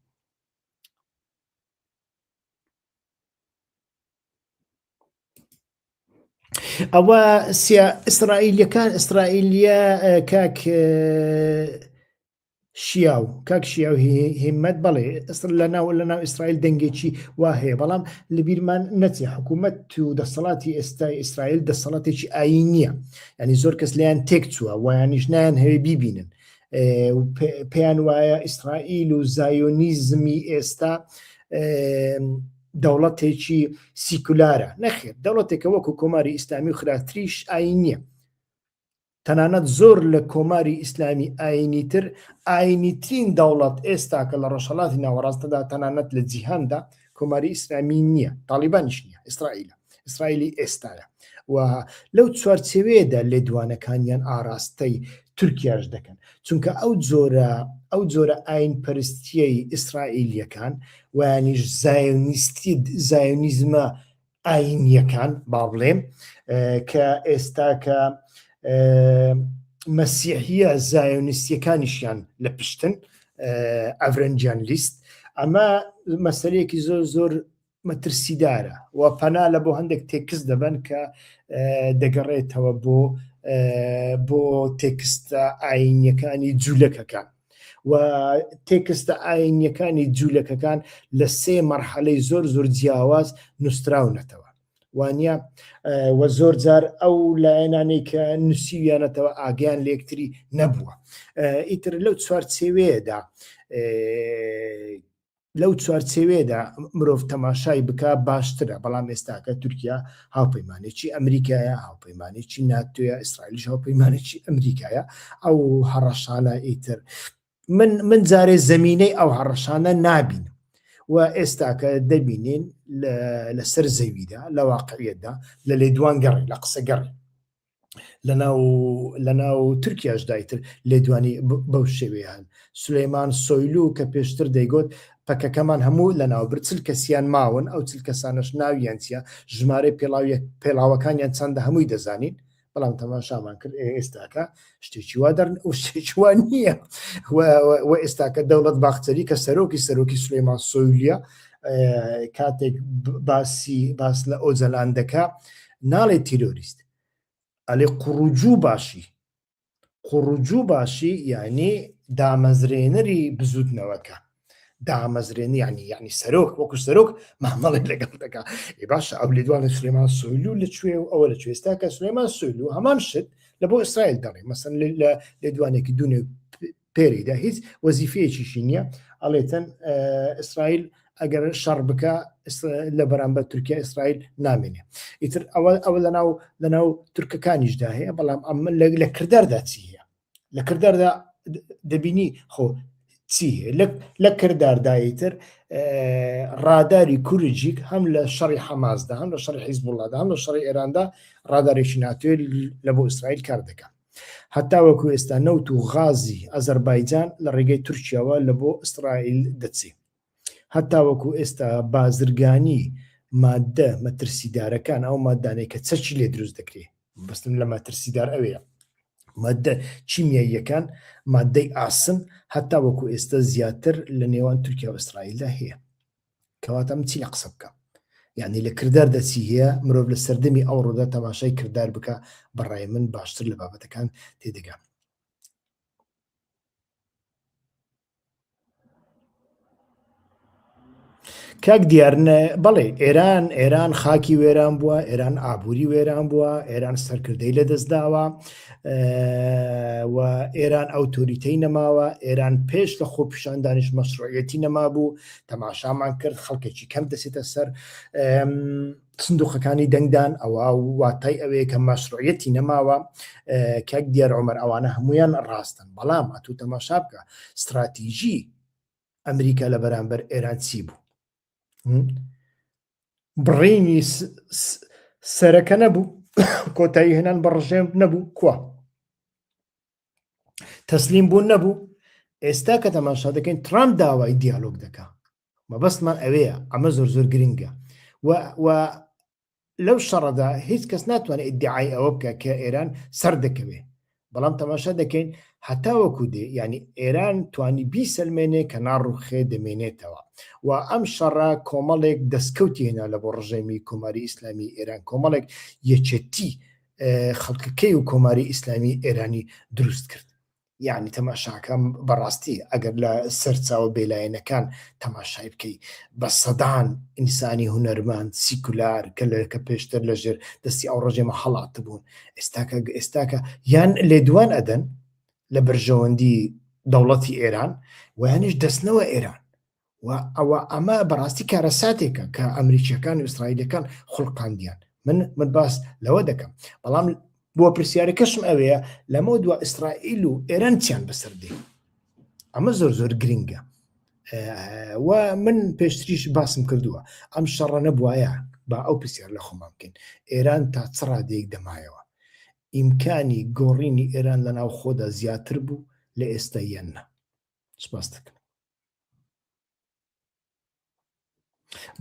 ئەوە ئیسرائیلیە کاک شیاو هیمەت بەڵێ لە ناو ئیسرائیل دەنگێکی وا هەیە بەڵام لە بیرمان نەچێ حکوومەت و دەسەڵاتی ئێستای ئیسرائیل دەسەڵاتێکی ئاین نییە ینی زۆر کەس لیان تێک چووە وایانیش نایان هەوێ بیبینن پێیان وایە ئیسرائیل و زایۆنیزمی ئێستا دەوڵەتێکی سیکولارە نەخێر دەوڵەتێکە وەکو کۆماری ئیسلامی و خراپتریش ئاین نییە تەنانەت زۆر لە کۆماری ئیسلامی ئاینی تر ئاینیترین دەوڵەت ئێستاکە لە ڕۆژهەڵاتی ناوەڕاستەدا تەنانەت لە جیهاندا کۆماری ئیسلامی نییە تاڵیبانیش نییە ئیسرائیلی ئێستاە و لەو چوارچێوەیەدا لێدوانەکانیان ئاراستەی تورکیاش دەکەن چونکە ئەو جۆرە ئاین پەرستیەی ئیسرائیلیەکان ویانیش زایۆنیزمە ئاینیەکان با بڵێم کە ئێستاکە مەسیحیە زایۆنیستیەکانیشیان لە پشتن ئەڤرەنجیان لیست ئەمە مەسەلەیەکی زۆر مەترسیدارە و پەنا لە بۆ هەندێک تێکست دەبن کە دەگەڕێتەوە بۆ تێکستە ئاینیەکانی جوولەکەکان و تێکستە ئاینیەکانی جوولەکەکان لە 3 مەرحەلەی زۆر جیاواز نووسراونەتەوە وانە و زۆر جار ئەو لایەنانەی کە نووسیویانەتەوە ئاگیان لە یەکتری نەبووە ئیتر لەو چوارچێوێدا مرۆڤ تەماشای بکە باشترە بەڵام ئێستاکە تورکیا هاوپەیمانێکی ئەمریکایە هاوپەیمانێکی ناتۆیە ئیسرائیلیش هاوپەیمانێکی ئەمریکایە ئەو هەڕەشانە ئیتر من جارێ زەمینەی ئەو هەڕەشانە نابینم و ئێستاکە دەبینین لەسەر زەویدا لە واقعیەتدا لە لێدوان گەڕی لە قسە گەڕی لەناو تورکیاشدا ئیتر لێدوانی بەو شێوەیان سولەیمان سۆیلو کە پێشتر دەیگوت پەکەکەمان هەموو لە ناوبر چل کەسیان ماون ئەو چل کەسانش ناویان چیە ژمارەی پێڵاوەکانیان چەندە هەمووی دەزانین بەڵام تەماشامان کرد ئێستاکە شتێکی وا دەرن و شتێکی وان نییە و ئێستاکە دەوڵەت باخچەری کە سەرۆکی سولەیمان سۆیلیە کاتێک باس لە ئۆزەلاندەکە ناڵێ تیرۆریست ئەلێ قوڕوجوو باشی یعنی دامەزرێنەری بزوتنەوەکە دامەزرێنی یعنی سەرۆک وەکو سەرۆک مامەڵێک لەگەڵ دەکا باشە ئەو لێدوانە سولەیمان سۆیلو لەکوێ و ئەوە لەکوێ ئێستاکە سولەیمان سۆیلو هەمان شت لە بۆ ئیسرائیل دەڕێ مەسەن لە لێدوانێکی دوونێ پێریدا هیچ وەزیفەیەکیشی نییە ئەڵێتەن ئیسرائیل ئەگەر شەڕ بکە لە بەرامبەر تورکیا ئیسرائیل نامێنێ ئیتر ئەوە لەناو تورکەکانیشدا هەیە بەڵام ئەمە لە کرداردا چی هەیە لە کرداردا دەبینی خۆ چی لە کردارداییتر ڕاداری کوورجیک هەم لە شەڕی حەماسدا هەم لە شەڕی حیزبوڵڵادا هەم لە شەڕی ئێراندا ڕادارێکی ناتوێت لە بۆ ئیسرائیل کار دەکات هەتا وەکو ئێستا نەوت و غازی ئەزەربایجان لە ڕێگەی تورکیاوە لە بۆ ئیسرائیل دەچێت هەتا وەکو ئێستا بازرگانی مادە مەترسیدارەکان ئەو مادانەی کە چەکی لێ دروست دەکرێت بەستم لە مەترسیدار ئەوەیە مادە چیمیاییەکان مادەی ئاسم هەتا وەکو ئێستا زیاتر لە نێوان تورکیا و ئیسرائیلدا هەیە کەواتە من چی لە قسە بکەم یعنی لە کردار دەچی هەیە مرۆڤ لە سەردەمی ئەو ڕۆدا تەماشای کردار بکە بەڕای من باشتر لە بابەتەکان تێدەگەم کاک دیارنە بەڵێ ئێران خاکی وێران بووە ئێران ئابووری وێران بووە ئێران سەرکردەی لە دەستداوە و ئێران ئەوتۆریتەی نەماوە ئێران پێش لە خۆپیشاندانیش مەشروعیەتی نەمابوو تەماشامان کرد خەڵکێکی کەم دەسێتە سەر سندوقەکانی دەنگدان ئەوە واتای ئەوەیە کە مەشروعیەتی نەماوە کاک دیار عومەر ئەوانە هەمویان ڕاستن بەڵام ئەتوو تەماشا بکە استراتیژی ئەمریکا لە بەرامبەر ئێران چی بوو بڕینی سەرەکە نەبوو کۆتایی هێنان بە ڕژێم نەبوو کووە تەسلیم بوون نەبوو ئێستا کە تەماشا دەکەین ترامپ داوای دیالۆگ دەکا مەبەستمان ئەوەیە ئەمە زۆر گرنگە و لەو شەڕەدا هیچ کەس ناتوانێت ئیدعای ئەوە بکە کە ئێران سەر دەکەوێ بەڵام تەماشا دەکەین هەتا وەکو دێ ینی ئێران توانی بیسەلمێنێ کە ناڕوخێ دەمێنێتەوە و ئەم شەڕە کۆمەڵێک دەستکەوتی هێنا لە بۆ ڕژێمی کۆماری ئیسلامی ئێران کۆمەڵێک یەکێتی خەڵکەکەی و کۆماری ئیسلامی ئێرانی دروست کرد یعنی تەماشاکەم بەڕاستی ئەگەر لە سەرچاوە بێلایەنەکان تەماشای بکەی بە سەدان ئینسانی هونەرماند سیکولار کە پێشتر لەژێر دەستی ئەو ڕژێمە هەڵات بوون ئێستاکە یان لێدوان ئەدەن لە بەرژەوەندی دەوڵەتی ئێران و یانیش دەستنەوە ئێران ئەوە ئەمە بەڕاستی کارەساتێکە کە ئەمریکیەکان و ئیسرائیلەکان خوڵقاندیان من باس لەوە دەکەم بەڵام بۆ پرسیارەکەشم ئەوەیە لەمەودوا ئیسرائیل و ئێران چیان بەسەردێ ئەمە زۆر گرنگە و من پێشتریش باسم کردووە ئەم شەڕە نەبوایە با ئەو پرسیار لە خۆمان بکەین ئێران تا چ ڕادەیەک دەمایەوە ئیمکانی گۆڕینی ئێران لە ناو خۆدا زیاتر بوو لە ئێستا یاننا سپاس دەکەم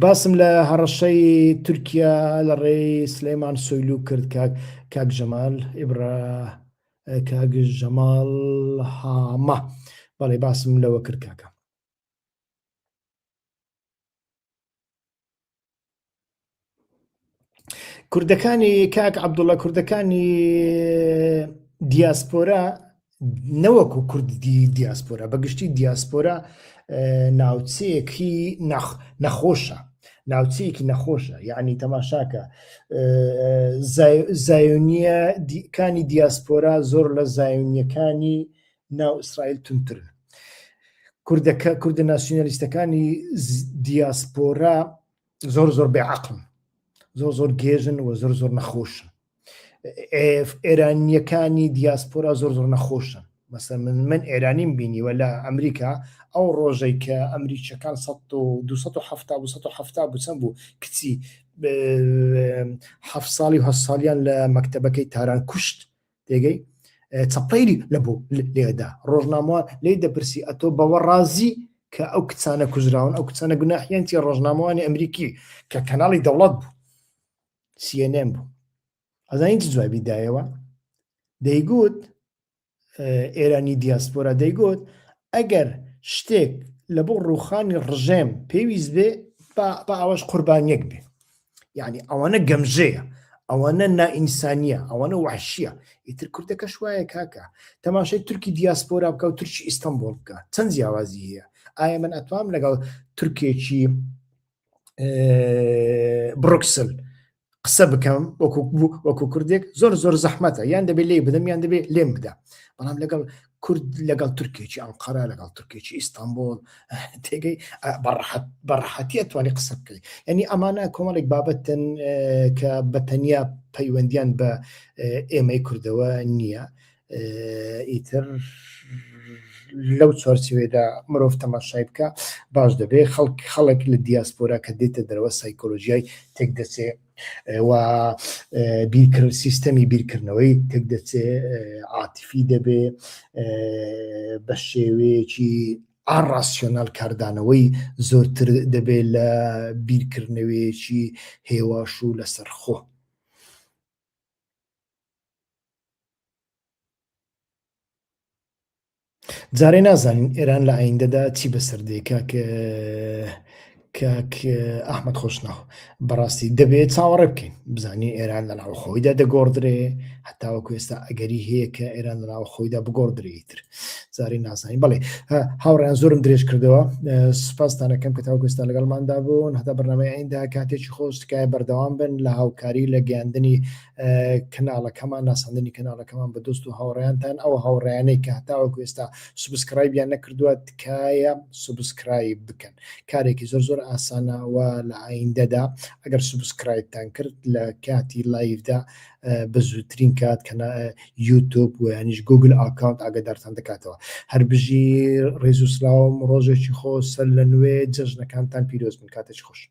باسم لە هەڕەشەی تورکیا لە ڕێی سلەیمان سۆیلو کرد کاک ژەمال کاک ژەمال هامە بەڵێ باسم لەوە کرد کاکە کوردەکانی کاک عەبدوڵڵا کوردەکانی دیاسپۆرا نەوەکو کوردی دیاسپۆرا بەگشتی دیاسپۆرا ناوچەیەکی نەخۆشە ناوچەیەکی نەخۆشە یعنی تەماشاکە زایۆنیەکانی دیاسپۆرا زۆر لە زایۆنیەکانی ناو ئیسرائیل تونترن کوردە ناسیۆنالیستەکانی دیاسپۆرا زۆر بێعەقڵن زۆر گێژن و زۆر نەخۆشن ئێرانیەکانی دیاسپۆرا زۆر نەخۆشن مەسەڵەن من ئێرانیم بینیوە لە ئەمریکا ئەو ڕۆژەی کە ئەمریکیەکان 270 بچەند بوو کچی 7 ساڵی و 8 ساڵیان لە مەکتەبەکەی تاران کوشت تێگەی چەپەیری لەبوو لێدا ڕۆژنامەوە لێ دەپرسی ئەتۆ بەوە ڕازی کە ئەو کچانە کوژراون ئەو کچانە گوناحیانتی ڕۆژنامەوانی ئەمریکی کە کەناڵی دەوڵەت بوو CNN بوو ئەزانین چ جوابی دایەوە دەیگوت ئێرانی دیاسپۆرا دەیگوت ئەگەر شتێک لە بۆ ڕووخانی ڕژێم پێویست بێ بە ئەوەش قوربانیەک بێ یعنی ئەوانە گەمژەیە ئەوانە نائینسانیە ئەوانە وحشیە ئیتر کوردەکەش وایە کاکە تەماشای تورکی دیاسپۆرا بکە و تورکی ئیستانبول بکە چەند جیاوازی هەیە ئایا من ئەتوانم لەگەڵ تورکێکی بروکسل قسە بکەم وەکو کوردێک زۆر زەحمەتە یان دەبێت لێ بدەم یان دەبێت لێم بدە بەڵام لەگەڵ کورد لەگەڵ تورکێکی ئەنقەرە لەگەڵ تورکێکی ئیستانبول تێگەی بەڕەحەتی ئەتوانی قسە بکەیت یعنی ئەمانە کۆمەڵێک بابەتن کە بەتەنیا پەیوەندیان بە ئێمەی کوردەوە نییە ئیتر لەو چوارچێوێدا مرۆڤ تەماشای بکە باش دەبێت خەڵک لە دیاسپۆرا کە دێتە دەرەوە سایکۆلۆژیای تێک دەچێ و سیستەمی بیرکردنەوەی تێک دەچێ عاتیفی دەبێ بە شێوەیەکی ئاراسیۆنال کاردانەوەی زۆرتر دەبێت لە بیرکردنەوەیەکی هێواش و لەسەرخۆ جارێ نازانین ئێران لە ئایندەدا چی بەسەردێ کاک ئەحمەد خۆشناو بەڕاستی دەبێت چاوەڕێ بکەین بزانین ئێران لە ناو خۆیدا دەگۆڕدرێ هەتاوەکو ئێستا ئەگەری هەیە کە ئێران لە ناو خۆیدا بگۆڕدرێتتر زارێ نازانین بەڵێ هاوڕێیان زۆرم درێژ کردەوە سوپاسدانەکەم کە تاوەکو ئێستا لەگەڵماندا بوون هەتا بەرنامەی ئایندا کاتێکی خۆش تکایە بەردەوام بن لە هاوکاری لە گەیاندنی کەناڵەکەمان ناساندنی کەناڵەکەمان بە دۆست و هاوڕێیانتان ئەو هاوڕێیانەی کە هەتاوەکو ئێستا سوبسکرایبیان نەکردووە تکایە سوبسکرایب بکەن کارێکی زۆر ئاسانە و لە ئایندەدا ئەگەر سوبسکرایبتان کرد لە کاتی لایڤدا بە زووترین کات کەنا یوتیوب و یانیش گوگل ئاکاونت ئاگادارتان دەکاتەوە هەر بژی ڕێز و سلااوم ڕۆژێکی خۆش سەر لە نوێ جەژنەکانتان پیرۆز بن کاتێکی خۆش